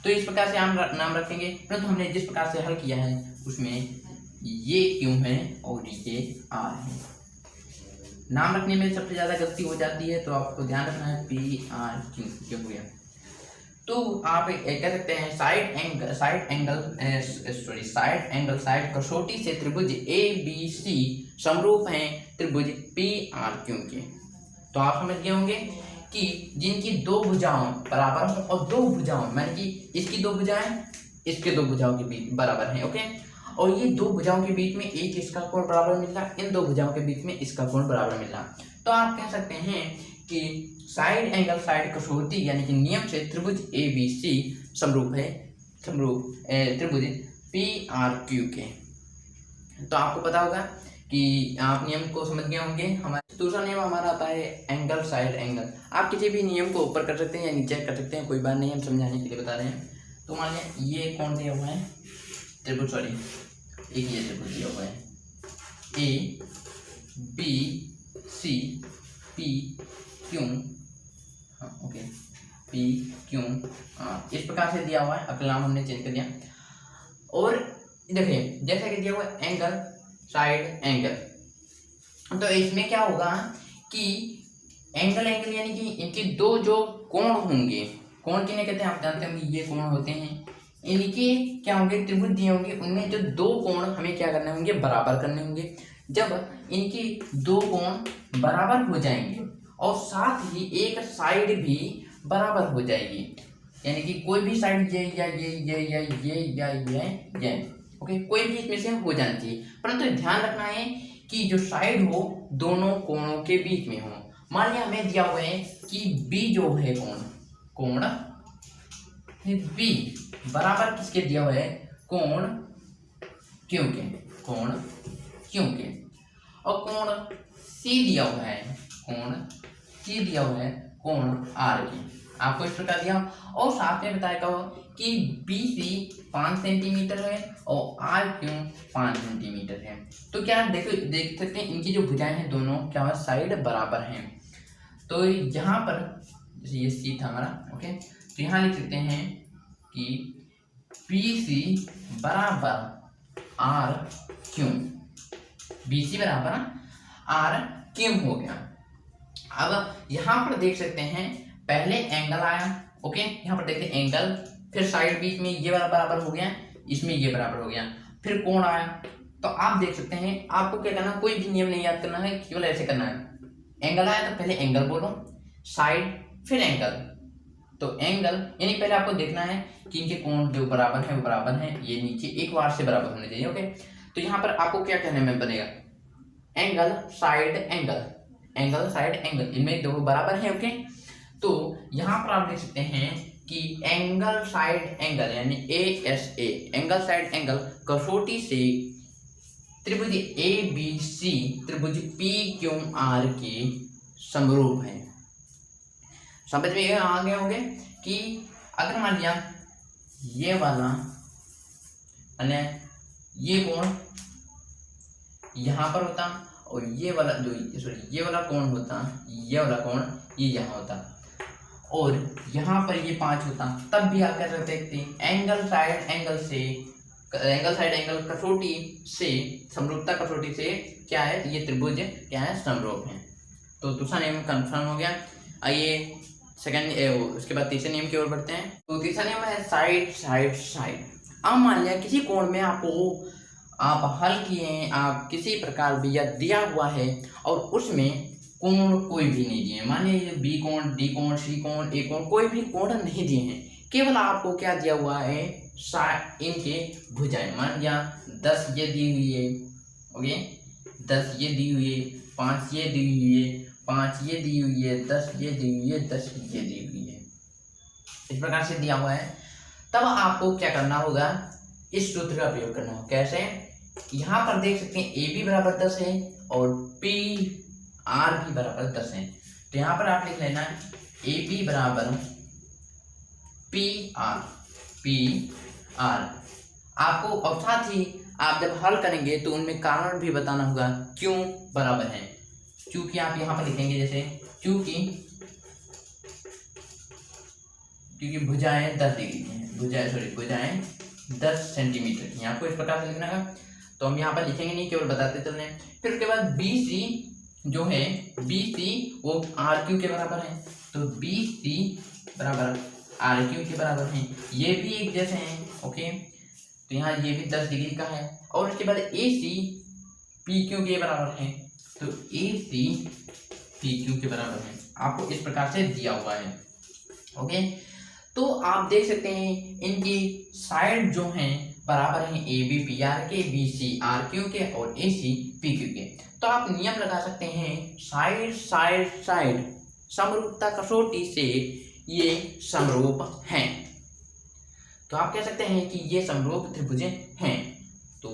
तो इस प्रकार से हम नाम रखेंगे, परंतु हमने जिस प्रकार से हल किया है उसमें ये क्यू है और ये आर है। नाम रखने में सबसे ज्यादा गलती हो जाती है, तो आपको ध्यान रखना है पी आर क्यू हो गया। तो आप कह सकते हैं साइड कसौटी से त्रिभुज ए बी सी समरूप हैं त्रिभुज पी आर क्यू के। तो आप समझ गए होंगे कि जिनकी दो भुजाओं बराबर हो और दो भुजाओं माने कि इसकी दो भुजाएं इसके दो भुजाओं के बीच बराबर हैं, ओके, और ये दो भुजाओं के बीच में एक इसका कोण बराबर मिल रहा, इन दो भुजाओं के बीच में इसका कोण बराबर मिल रहा। तो आप कह सकते हैं कि साइड कसौटी यानी कि नियम से त्रिभुज ए बी सी समरूप त्रिभुज पी आर क्यू के। तो आपको पता होगा कि आप नियम को समझ गए होंगे। हमारा दूसरा नियम हमारा आता है एंगल साइड एंगल। आप किसी भी नियम को ऊपर कर सकते हैं या नीचे कर सकते हैं, कोई बात नहीं, हम समझाने के लिए बता रहे हैं। तो मान लिया ये कौन दिया हुआ है? त्रिभुज, सॉरी एक ये त्रिभुज दिया हुआ है A B C P Q, हाँ ओके, पी क्यू आर, इस प्रकार से दिया हुआ है। अगला नाम हमने चेंज कर दिया। और देखिए जैसा कि दिया हुआ है एंगल साइड एंगल, तो इसमें क्या होगा कि एंगल यानी कि इनके दो जो कोण होंगे, कोण किन्हें कहते हैं आप जानते होंगे, ये कोण होते हैं। इनके क्या होंगे? त्रिभुज दिए होंगे, उनमें जो दो कोण हमें क्या करने होंगे? बराबर करने होंगे। जब इनके दो कोण बराबर हो जाएंगे और साथ ही एक साइड भी बराबर हो जाएगी, यानी कि कोई भी साइड ये या ये ओके, कोई भी इसमें से हो जाना चाहिए, परंतु ध्यान रखना है कि जो साइड हो दोनों कोणों के बीच में हो। मान लिया हमें दिया हुआ है कि बी जो है कोण बी बराबर किसके दिया हुआ है? कोण क्यू के, कोण क्यू के। और कोण सी दिया हुआ है, कोण सी दिया हुआ है कोण आर के। आपको इस प्रकार दिया और साथ में बताया कि बी सी 5 सेंटीमीटर है और आर क्यू 5 सेंटीमीटर है। तो क्या देख सकते हैं इनकी जो भुजाएं हैं दोनों क्या है? साइड बराबर हैं। तो यहाँ पर जैसे ये सी था हमारा, ओके, तो यहाँ लिख सकते हैं कि पी सी बराबर आर क्यू, बी सी बराबर आर क्यू हो गया। अब यहाँ पर देख सकते हैं पहले एंगल आया, ओके, यहाँ पर देखते हैं एंगल, फिर साइड बीच में ये वाला बराबर हो गया, इसमें ये बराबर हो गया, फिर कोण आया। तो आप देख सकते हैं आपको क्या करना, कोई भी नियम नहीं याद करना है, केवल ऐसे करना है। एंगल आया तो पहले एंगल बोलो, साइड फिर एंगल। तो एंगल यानी पहले आपको देखना है कि इनके कोण जो बराबर है वो बराबर है, ये नीचे एक बार से बराबर होने चाहिए, ओके। तो यहाँ पर आपको क्या कहने में बनेगा? Angle side angle, angle side angle, इनमें दो बराबर है, ओके। तो यहाँ पर आप देख सकते हैं कि एंगल साइड एंगल यानी ASA, एंगल साइड एंगल कसौटी से त्रिभुज ABC त्रिभुज PQR के समरूप है। समझ में आ गए होंगे कि अगर मान लिया ये वाला ये कोण यहाँ पर होता और ये वाला जो ये वाला कोण होता, ये वाला कोण ये यहाँ होता और यहाँ पर ये 5 होता, तब भी आप क्या देखते हैं एंगल साइड एंगल से, एंगल साइड एंगल कसौटी से, समरूपता कसौटी से क्या है? ये त्रिभुज क्या है? समरूप है। तो दूसरा नियम कंफर्म हो गया। आइए सेकंड उसके बाद तीसरे नियम की ओर बढ़ते हैं। तो तीसरा नियम है साइड साइड साइड। अब मान लिया किसी कोण में आप हल किए, आप किसी प्रकार भी या दिया हुआ है और उसमें कोण कोई भी नहीं दिए, मानिए बी कोण, डी कोण, सी कोण, ए कोण, कोई भी कोण नहीं दिए हैं, केवल आपको क्या दिया हुआ है? इनके भुजाएं। मान लिया 10 ये दी हुई है, ओके, 10 ये दी हुई है, 5 ये दी हुई है, 5 ये दी हुई है, 10 ये दी हुई है, 10 ये दी हुई है, इस प्रकार से दिया हुआ है। तब आपको क्या करना होगा? इस सूत्र का प्रयोग करना होगा। कैसे? यहाँ पर देख सकते हैं ए बी बराबर 10 है और पी आर भी बराबर 10 है। तो यहाँ पर आप लिख लेना ए बी बराबर पी पी आर आपको, और साथ ही आप जब हल करेंगे तो उनमें कारण भी बताना होगा क्यों बराबर है। क्योंकि आप यहाँ पर लिखेंगे जैसे क्योंकि भुजाएं 10 डिग्री की हैं, भुजाएं 10 सेंटीमीटर की हैं, आपको इस प्रकार से लिखना है। तो हम यहाँ पर लिखेंगे नहीं, केवल बताते चल रहे हैं। फिर उसके बाद बी सी जो है, बी सी वो आर क्यू के बराबर है, तो बी सी बराबर आर क्यू के बराबर है, ये भी एक जैसे हैं। ओके, तो यहाँ ये भी 10 डिग्री का है। और उसके बाद ए सी पी क्यू के बराबर है, तो ए सी पी क्यू के बराबर है, आपको इस प्रकार से दिया हुआ है। ओके, तो आप देख सकते हैं इनकी साइड जो हैं बराबर हैं, ए बी पी आर के, बी सी आर क्यू के और ए सी पी क्यू के। तो आप नियम लगा सकते हैं साइड साइड साइड समरूपता कसौटी से ये समरूप हैं। तो आप कह सकते हैं कि ये समरूप त्रिभुजें हैं। तो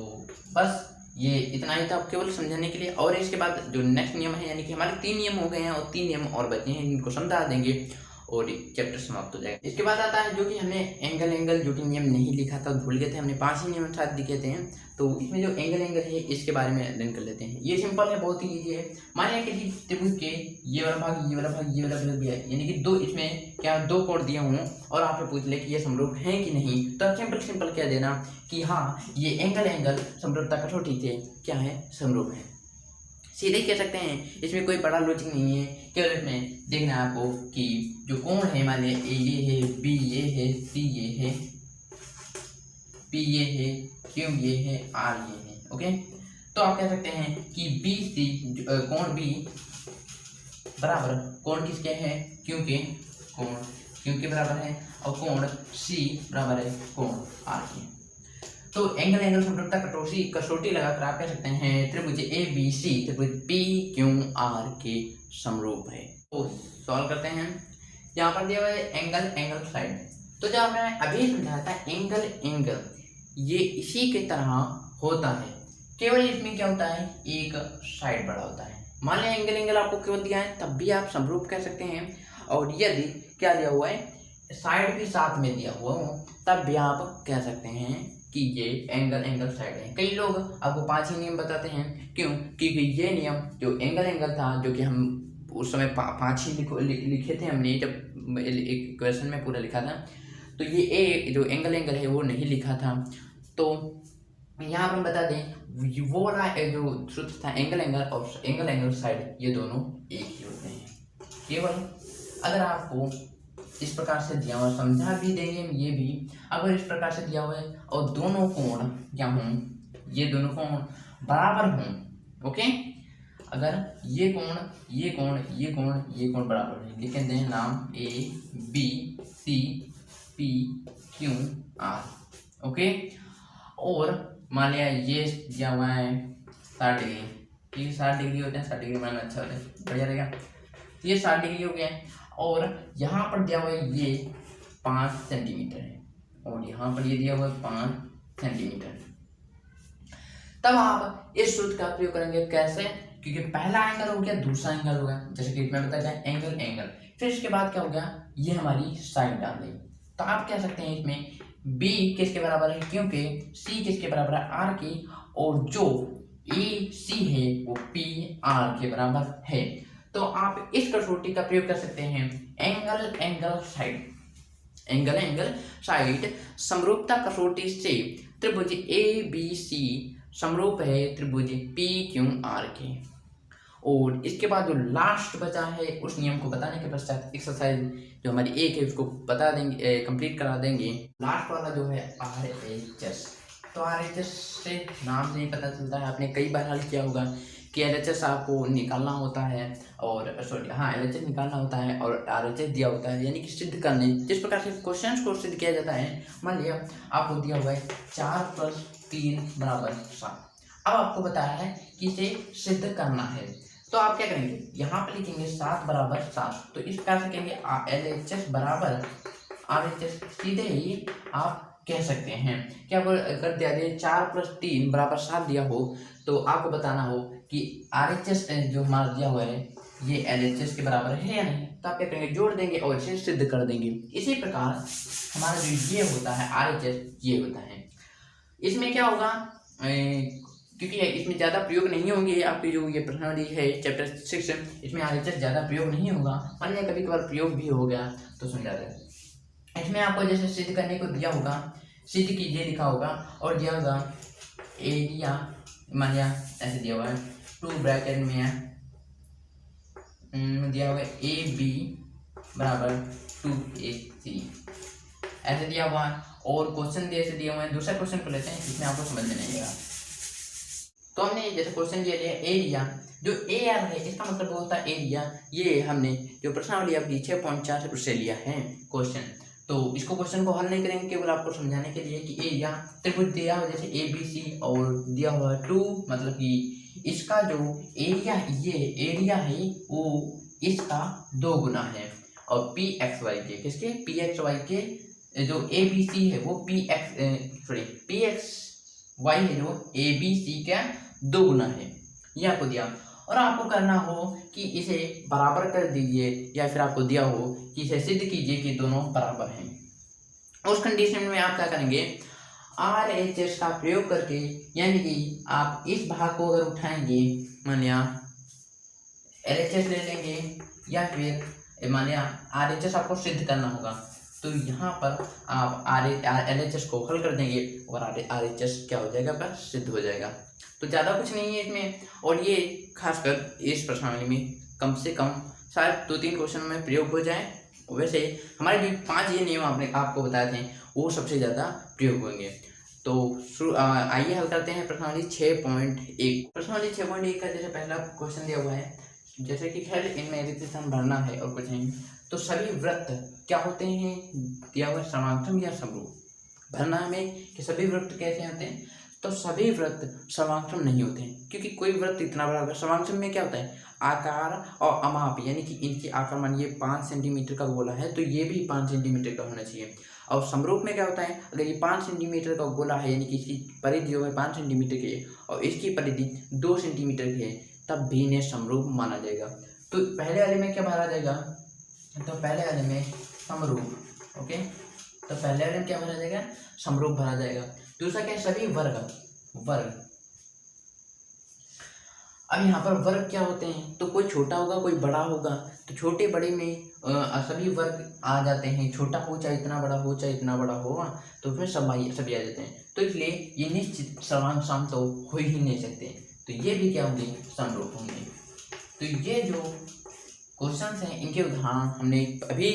बस ये इतना ही था केवल समझाने के लिए। और इसके बाद जो नेक्स्ट नियम है, यानी कि हमारे 3 नियम हो गए हैं और 3 नियम और बचे हैं, इनको समझा देंगे और चैप्टर समाप्त हो जाएगा। इसके बाद आता है जो कि हमने एंगल जो कि नियम नहीं लिखा था, भूल गए थे, हमने 5 ही नियम साथ लिखे थे। तो इसमें जो एंगल है इसके बारे में अध्ययन कर लेते हैं। ये सिंपल है, बहुत ही ईजी है। मानिए किसी त्रिभुज के ये वाला भाग, ये वाला भाग, ये वाला भाग भी है, यानी कि दो, इसमें क्या 2 कोण दिए हों और आपसे पूछ ले कि ये समरूप है कि नहीं, तो सिंपल कह देना कि हाँ ये एंगल समरूपता कसौटी से क्या है, समरूप है। सीधे कह सकते हैं, इसमें कोई बड़ा लॉजिक नहीं है। केवल इसमें देखना है आपको कि जो कोण है, मान लिया ए ये है, बी ये है, सी ये है, पी ये है, क्यू ये है, आर ये है। ओके, तो आप कह सकते हैं कि बी सी कोण बी बराबर कोण किसके है, क्योंकि कोण क्यू के बराबर है, और कोण सी बराबर है कोण आर के। तो एंगल समरूपता कसौटी लगाकर आप कह सकते हैं त्रिभुज ए बी सी त्रिभुज पी क्यू आर के समरूप है। तो सॉल्व करते हैं। यहाँ पर दिया हुआ है एंगल साइड। तो जब मैं अभी समझाया था एंगल ये इसी के तरह होता है, केवल इसमें क्या होता है, एक साइड बड़ा होता है। मान लिया एंगल आपको केवल दिया है, तब भी आप समरूप कह सकते हैं। और यदि क्या दिया हुआ है, साइड भी साथ में दिया हुआ हो, तब भी आप कह सकते हैं कि ये एंगल साइड है। कई लोग आपको 5 ही नियम बताते हैं, क्यों, क्योंकि ये नियम जो एंगल था, जो कि हम उस समय 5 ही लिखे थे हमने, जब एक क्वेश्चन में पूरा लिखा था, तो ये जो एंगल है वो नहीं लिखा था। तो यहाँ पर हम बता दें, वो वाला जो सूत्र था एंगल और एंगल साइड, ये दोनों एक ही होते हैं। केवल अगर आपको इस प्रकार से दिया हुआ, समझा भी देंगे ये भी, अगर इस प्रकार से दिया हुआ है और दोनों कोण क्या हों, ये दोनों कोण बराबर हों। ओके, अगर ये कोण बराबर है, लिख दें नाम A B C P Q R. Okay, और मान लिया ये दिया हुआ है 60 डिग्री, ठीक है, 60 डिग्री होते हैं, 60 डिग्री मानना अच्छा होता है, बढ़िया रहेगा। ये 60 डिग्री हो गया है, और यहाँ पर दिया हुआ है ये 5 सेंटीमीटर है, और यहाँ पर ये दिया हुआ है 5 सेंटीमीटर। तब आप इस सूत्र का प्रयोग करेंगे, कैसे, क्योंकि पहला एंगल हो गया, दूसरा एंगल हो गया, जैसे कि इसमें बताया जाए एंगल, फिर इसके बाद क्या हो गया, ये हमारी साइड डाल दी। तो आप कह सकते हैं इसमें B किसके बराबर है, क्योंकि C किसके बराबर है, R की, और जो AC है वो PR के बराबर है। तो आप इस कसौटी का प्रयोग कर सकते हैं, एंगल साइड समरूपता कसौटी से त्रिभुज ABC समरूप है त्रिभुज PQR के। और इसके बाद जो लास्ट बचा है, उस नियम को बताने के पश्चात एक्सरसाइज जो हमारी एक है उसको बता देंगे, कंप्लीट करा देंगे। लास्ट वाला जो है RHS। तो RHS से नाम से ही पता चलता है, आपने कई बार हल किया होगा कि LHS आपको निकालना होता है, और LHS निकालना होता है और RHS दिया होता है, यानी कि सिद्ध करने, जिस प्रकार से क्वेश्चंस को सिद्ध किया जाता है। मान लिया आपको दिया हुआ है 4 + 3 = 7। अब आपको बताया है कि इसे सिद्ध करना है, तो आप क्या करेंगे, यहाँ पर लिखेंगे 7 = 7। तो इस प्रकार से कहेंगे LHS बराबर RHS, सीधे ही आप कह सकते हैं कि अगर दिया जाए 4 + 3 = 7 दिया हो, तो आपको बताना हो कि RHS जो हमारा दिया हुआ है ये LHS के बराबर है या नहीं, तो आप क्या करेंगे, जोड़ देंगे और इसे सिद्ध कर देंगे। इसी प्रकार हमारा जो ये होता है RHS, ये होता है। इसमें क्या होगा, क्योंकि इसमें ज़्यादा प्रयोग नहीं होंगे, आपकी जो ये प्रश्नावली है चैप्टर 6, इसमें RHS ज़्यादा प्रयोग नहीं होगा। मान लिया कभी कभार प्रयोग भी हो गया तो समझा दें। इसमें आपको जैसे सिद्ध करने को दिया होगा, सिद्ध कीजिए लिखा होगा और दिया होगा एरिया, मान लिया ऐसे दिया हुआ है 2 ब्रैकेट में दिया हुआ है AB बराबर 2AC, ऐसे दिया हुआ है। और क्वेश्चन ऐसे दिया हुआ है। दूसरा क्वेश्चन को लेते हैं, इसमें आपको समझ में नहीं आएगा। तो हमने जैसे क्वेश्चन दिया एरिया, जो AR है इसका मतलब होता है एरिया। ये हमने जो प्रश्नावली आपकी 6.4 उससे लिया है क्वेश्चन। तो इसको क्वेश्चन को हल नहीं करेंगे, केवल आपको समझाने के लिए कि एरिया त्रिभुज दिया हुआ जैसे ABC और दिया हुआ 2, मतलब कि इसका जो एरिया, ये एरिया है वो इसका 2 गुना है। और PXY के, किसके, PXY के जो ABC है वो PXY है जो ABC का 2 गुना है, ये आपको दिया। और आपको करना हो कि इसे बराबर कर दीजिए, या फिर आपको दिया हो कि इसे सिद्ध कीजिए कि दोनों बराबर हैं। उस कंडीशन में आप क्या करेंगे, RHS का प्रयोग करके, यानी कि आप इस भाग को अगर उठाएंगे, मान लिया LHS ले लेंगे, या फिर मान लिया RHS आपको सिद्ध करना होगा, तो यहाँ पर आप LHS को हल कर देंगे और RHS क्या हो जाएगा, पर सिद्ध हो जाएगा। तो ज़्यादा कुछ नहीं है इसमें। और ये खासकर इस प्रश्नावली में कम से कम शायद 2-3 क्वेश्चन में प्रयोग हो जाए। वैसे हमारे जो 5 ये नियम आपको बताए थे वो सबसे ज़्यादा प्रयोग होंगे। तो आइए हल करते हैं प्रश्नावली 6.1। प्रश्नावली 6.1 का जैसे पहला क्वेश्चन दिया हुआ है, जैसे कि खैर इनमें रिक्त स्थान भरना है और कुछ नहीं। तो सभी वृत्त क्या होते हैं, दिया हुआ समांतरम या समरूप भरना हमें कि सभी वृत्त कैसे होते हैं। तो सभी वृत्त समांतरम नहीं होते हैं, क्योंकि कोई वृत्त इतना बड़ा होगा। समांतरम में क्या होता है, आकार और अमाप, यानी कि इनकी आकार मानिए 5 सेंटीमीटर का गोला है तो ये भी 5 सेंटीमीटर का होना चाहिए। और समरूप में क्या होता है, अगर ये 5 सेंटीमीटर का गोला है, यानी कि इसकी परिधि जो है 5 सेंटीमीटर की है और इसकी परिधि 2 सेंटीमीटर की है, तब भी इन्हें समरूप माना जाएगा। तो पहले वाले में क्या भरा जाएगा, तो पहले वाले में समरूप, ओके, तो पहले वाले में क्या भरा जाएगा, समरूप भरा जाएगा। दूसरा क्या है, सभी वर्ग। अब यहाँ पर वर्ग क्या होते हैं, तो कोई छोटा होगा कोई बड़ा होगा, तो छोटे बड़े में सभी वर्ग आ जाते हैं। छोटा हो चाहे इतना बड़ा हो, चाहे इतना बड़ा हो, तो उसमें सभी आ जाते हैं। तो इसलिए ये निश्चित समान सम तो हो ही नहीं सकते, तो ये भी क्या होंगे, समरूप होंगे। तो ये जो क्वेश्चंस हैं इनके उदाहरण हमने अभी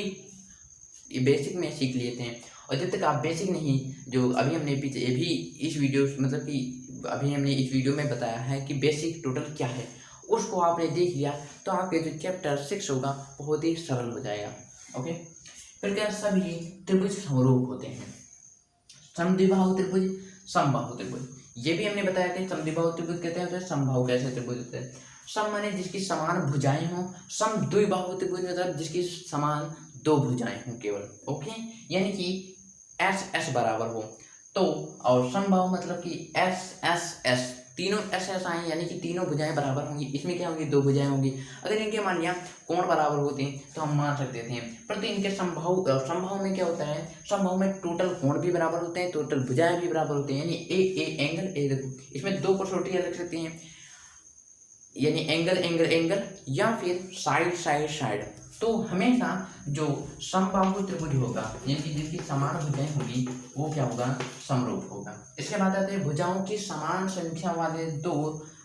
बेसिक में सीख लिए थे। और जब तक आप बेसिक नहीं, जो अभी हमने पीछे भी इस वीडियो, मतलब कि अभी हमने इस वीडियो में बताया है कि बेसिक टोटल क्या है, उसको आपने देख लिया तो आपके जो चैप्टर 6 होगा बहुत ही सरल हो जाएगा। ओके, फिर क्या, सभी त्रिभुज समरूप होते हैं। समद्विबाहु त्रिभुज, समबाहु त्रिभुज, ये भी हमने बताया कि समद्विबाहु त्रिभुज कहते हैं, समबाहु कैसे त्रिभुज होते हैं। सम माने जिसकी समान भुजाएं हों, समद्विबाहु त्रिभुज मतलब जिसकी समान 2 भुजाएं हों केवल, ओके, यानी कि S बराबर हो। तो और समबाहु मतलब कि S तीनों S आए, यानी कि तीनों भुजाएं बराबर होंगी। इसमें क्या होंगी, 2 भुजाएं होंगी। अगर इनके मान लिया कोण बराबर होते हैं तो हम मान सकते थे, परंतु इनके समबाहु में क्या होता है, समबाहु में टोटल कोण भी बराबर होते हैं, टोटल भुजाएं भी बराबर होते हैं, यानी ए एंगल ए। देखो इसमें 2 कसौटियां रख सकते हैं, यानी एंगल या फिर साइड। तो हमेशा जो समबाहु त्रिभुज होगा, यानी कि जिसकी समान भुजाएं होगी, वो क्या होगा, समरूप होगा। इसके बाद आते हैं भुजाओं की समान संख्या वाले 2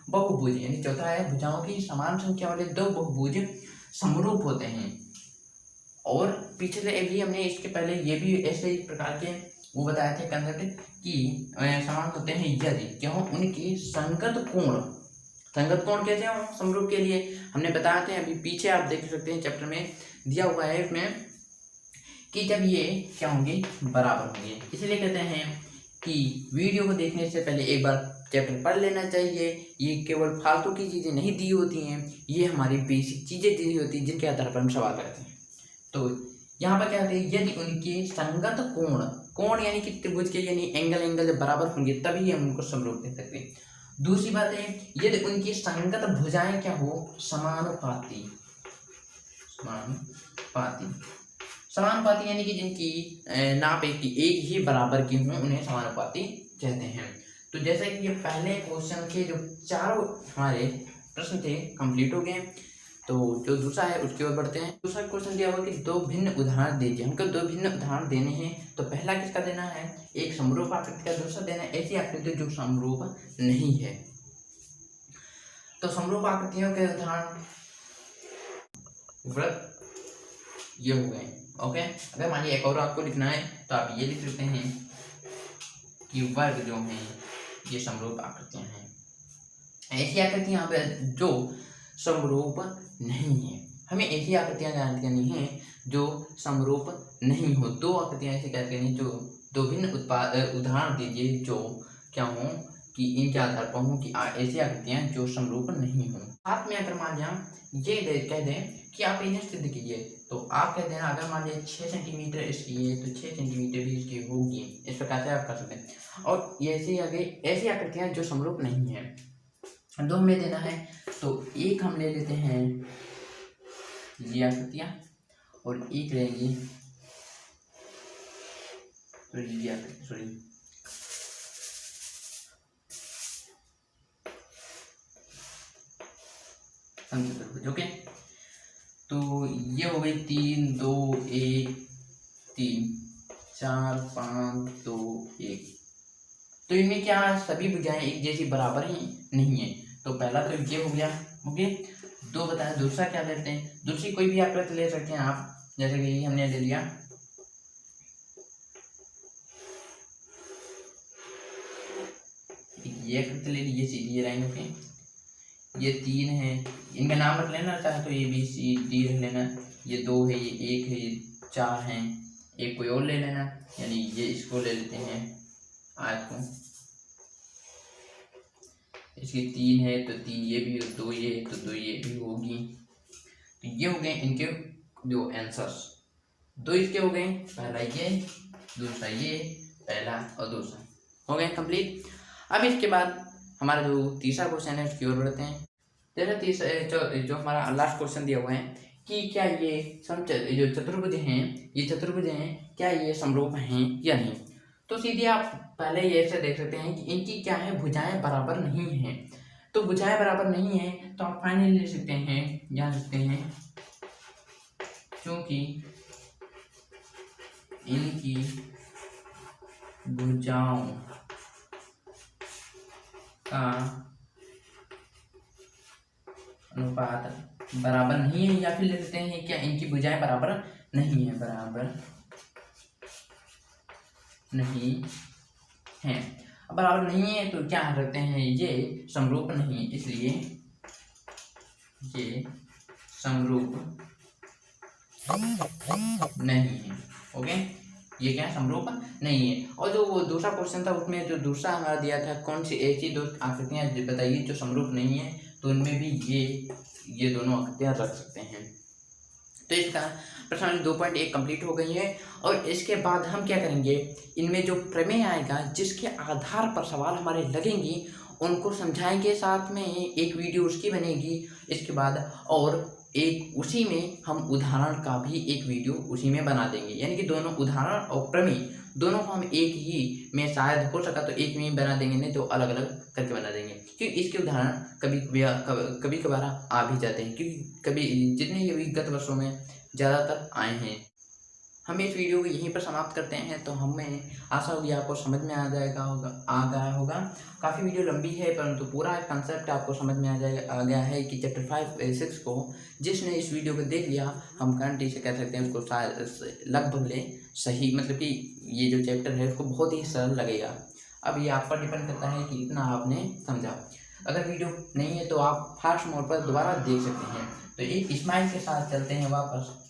बहुभुज, यानी चौथा है भुजाओं की समान संख्या वाले 2 बहुभुज समरूप होते हैं। और पिछले भी हमने इसके पहले ये भी ऐसे ही प्रकार के वो बताए थे कंसेप्ट कि समान होते हैं यदि क्या हो, उनकी संगत कोण कैसे हो समरूप के लिए, हमने बताया थे। अभी पीछे आप देख सकते हैं चैप्टर में दिया हुआ है इसमें कि जब ये क्या होंगे, बराबर होंगे। इसलिए कहते हैं कि वीडियो को देखने से पहले एक बार चैप्टर पढ़ लेना चाहिए। ये केवल फालतू की चीज़ें नहीं दी होती हैं, ये हमारी बेसिक चीज़ें दी होती हैं जिनके आधार पर हम सवाल करते हैं। तो यहाँ पर क्या होते हैं, यदि उनके संगत कोण यानी कि त्रिभुज के, यानी एंगल जब बराबर होंगे तभी हम उनको समरूप दे सकते हैं। दूसरी बात है, यदि उनकी संगत भुजाएं क्या हो, समानुपाती, समानुपाती। समानुपाती यानी कि जिनकी नाप एक ही बराबर की हुई उन्हें समानुपाती कहते हैं। तो जैसे कि ये पहले क्वेश्चन के जो चारों हमारे प्रश्न थे कंप्लीट हो गए। तो जो दूसरा है उसकी ओर बढ़ते हैं। दूसरा क्वेश्चन दिया हुआ कि दो भिन्न उदाहरण दीजिए। हमको दो भिन्न उदाहरण देने हैं। तो पहला किसका देना है, एक समरूप आकृति का, दूसरा देना है ऐसी आकृति जो समरूप नहीं है। तो समरूप आकृतियों के उदाहरण वृत्त ये हो गए। ओके, अगर मानिए एक और आपको लिखना है तो आप ये लिख सकते हैं कि वर्ग जो हैं ये समरूप आकृतियां हैं। ऐसी आकृतियां जो समरूप नहीं है, हमें ऐसी आकृतियां ज्ञात करनी है जो समरूप नहीं हो। दो आकृतियां ऐसी ज्ञात करनी जो दो भिन्न उदाहरण दीजिए जो क्या हो कि इनके आधार पर हो कि ऐसी आकृतियां जो समरूप नहीं हो। साथ में अगर मान लिया ये कह दें कि आप इन्हें सिद्ध कीजिए, तो आप कह देना अगर मान लिया 6 सेंटीमीटर इसकी है तो 6 सेंटीमीटर भी इसकी होगी। इस प्रकार से आप कर सकते हैं। और ऐसे आगे ऐसी आकृतियां जो समरूप नहीं है, दो हमें देना है। तो एक हम ले लेते हैं ये आकृतियां और एक रहेंगी समचतुर्भुज। ओके, तो ये हो गई 3 2 1 3 4 5 2 1। तो इनमें क्या सभी भुजाएं एक जैसी बराबर ही नहीं है। तो पहला तो ये हो गया। ओके, दो बताएं दूसरा क्या लेते हैं। दूसरी कोई भी आकृति ले सकते हैं आप, जैसे कि हमने ले लिया ये आकृति ले ली, ये सीधी लाइन। ओके, ये 3 है, इनका नाम रख लेना, चाहे तो A B C D रख लेना। ये 2 है, ये 1 है, ये 4 हैं, एक कोई और ले लेना, यानी ये इसको ले लेते हैं आयत को। इसकी 3 है तो 3 ये भी, 2 ये तो 2 ये भी होगी। तो ये हो गए इनके दो आंसर्स। दो इसके हो गए, पहला ये दूसरा ये, पहला और दूसरा हो गए कंप्लीट। अब इसके बाद हमारा जो तीसरा क्वेश्चन है उसकी ओर बढ़ते हैं। जैसे तीसरा जो हमारा लास्ट क्वेश्चन दिया हुआ है कि क्या ये जो चतुर्भुज हैं, ये चतुर्भुज हैं क्या ये समरूप हैं या नहीं। तो सीधे आप पहले ये ऐसे देख सकते हैं कि इनकी क्या है, भुजाएं बराबर नहीं हैं। तो भुजाएं बराबर नहीं है तो आप फाइनली ले सकते हैं, जान सकते हैं क्योंकि इनकी भुजाओं का अनुपात बराबर नहीं है, या फिर ले सकते हैं क्या इनकी भुजाएं बराबर नहीं है, बराबर नहीं है। अब बराबर नहीं है तो क्या रखते हैं, ये समरूप नहीं, इसलिए ये समरूप नहीं है। ओके, ये क्या समरूप नहीं है। और जो वो दूसरा क्वेश्चन था उसमें जो दूसरा हमारा दिया था कौन सी ऐसी दो आकृतियां बताइए जो समरूप नहीं है, तो उनमें भी ये दोनों आकृतियां रख सकते हैं। तो इसका प्रश्न 2.1 कंप्लीट हो गई है। और इसके बाद हम क्या करेंगे, इनमें जो प्रमेय आएगा जिसके आधार पर सवाल हमारे लगेंगे उनको समझाएंगे, साथ में एक वीडियो उसकी बनेगी इसके बाद, और एक उसी में हम उदाहरण का भी एक वीडियो उसी में बना देंगे। यानी कि दोनों उदाहरण और प्रमेय दोनों को हम एक ही में, शायद हो सका तो एक में बना देंगे, नहीं तो अलग अलग करके बना देंगे, क्योंकि इसके उदाहरण कभी कभार आ भी जाते हैं, क्योंकि कभी जितने भी गत वर्षों में ज़्यादातर आए हैं। हम इस वीडियो को यहीं पर समाप्त करते हैं। तो हमें आशा होगी आपको समझ में आ गया होगा। काफ़ी वीडियो लंबी है परंतु पूरा कंसेप्ट आपको समझ में आ गया है कि चैप्टर 5-6 को जिसने इस वीडियो को देख लिया, हम गारंटी से कह सकते हैं उसको शायद लगभग ले सही, मतलब कि ये जो चैप्टर है उसको बहुत ही सरल लगेगा। अब ये आप पर डिपेंड करता है कि इतना आपने समझा। अगर वीडियो नहीं है तो आप फास्ट मोड पर दोबारा देख सकते हैं। तो एक स्माइल के साथ चलते हैं वापस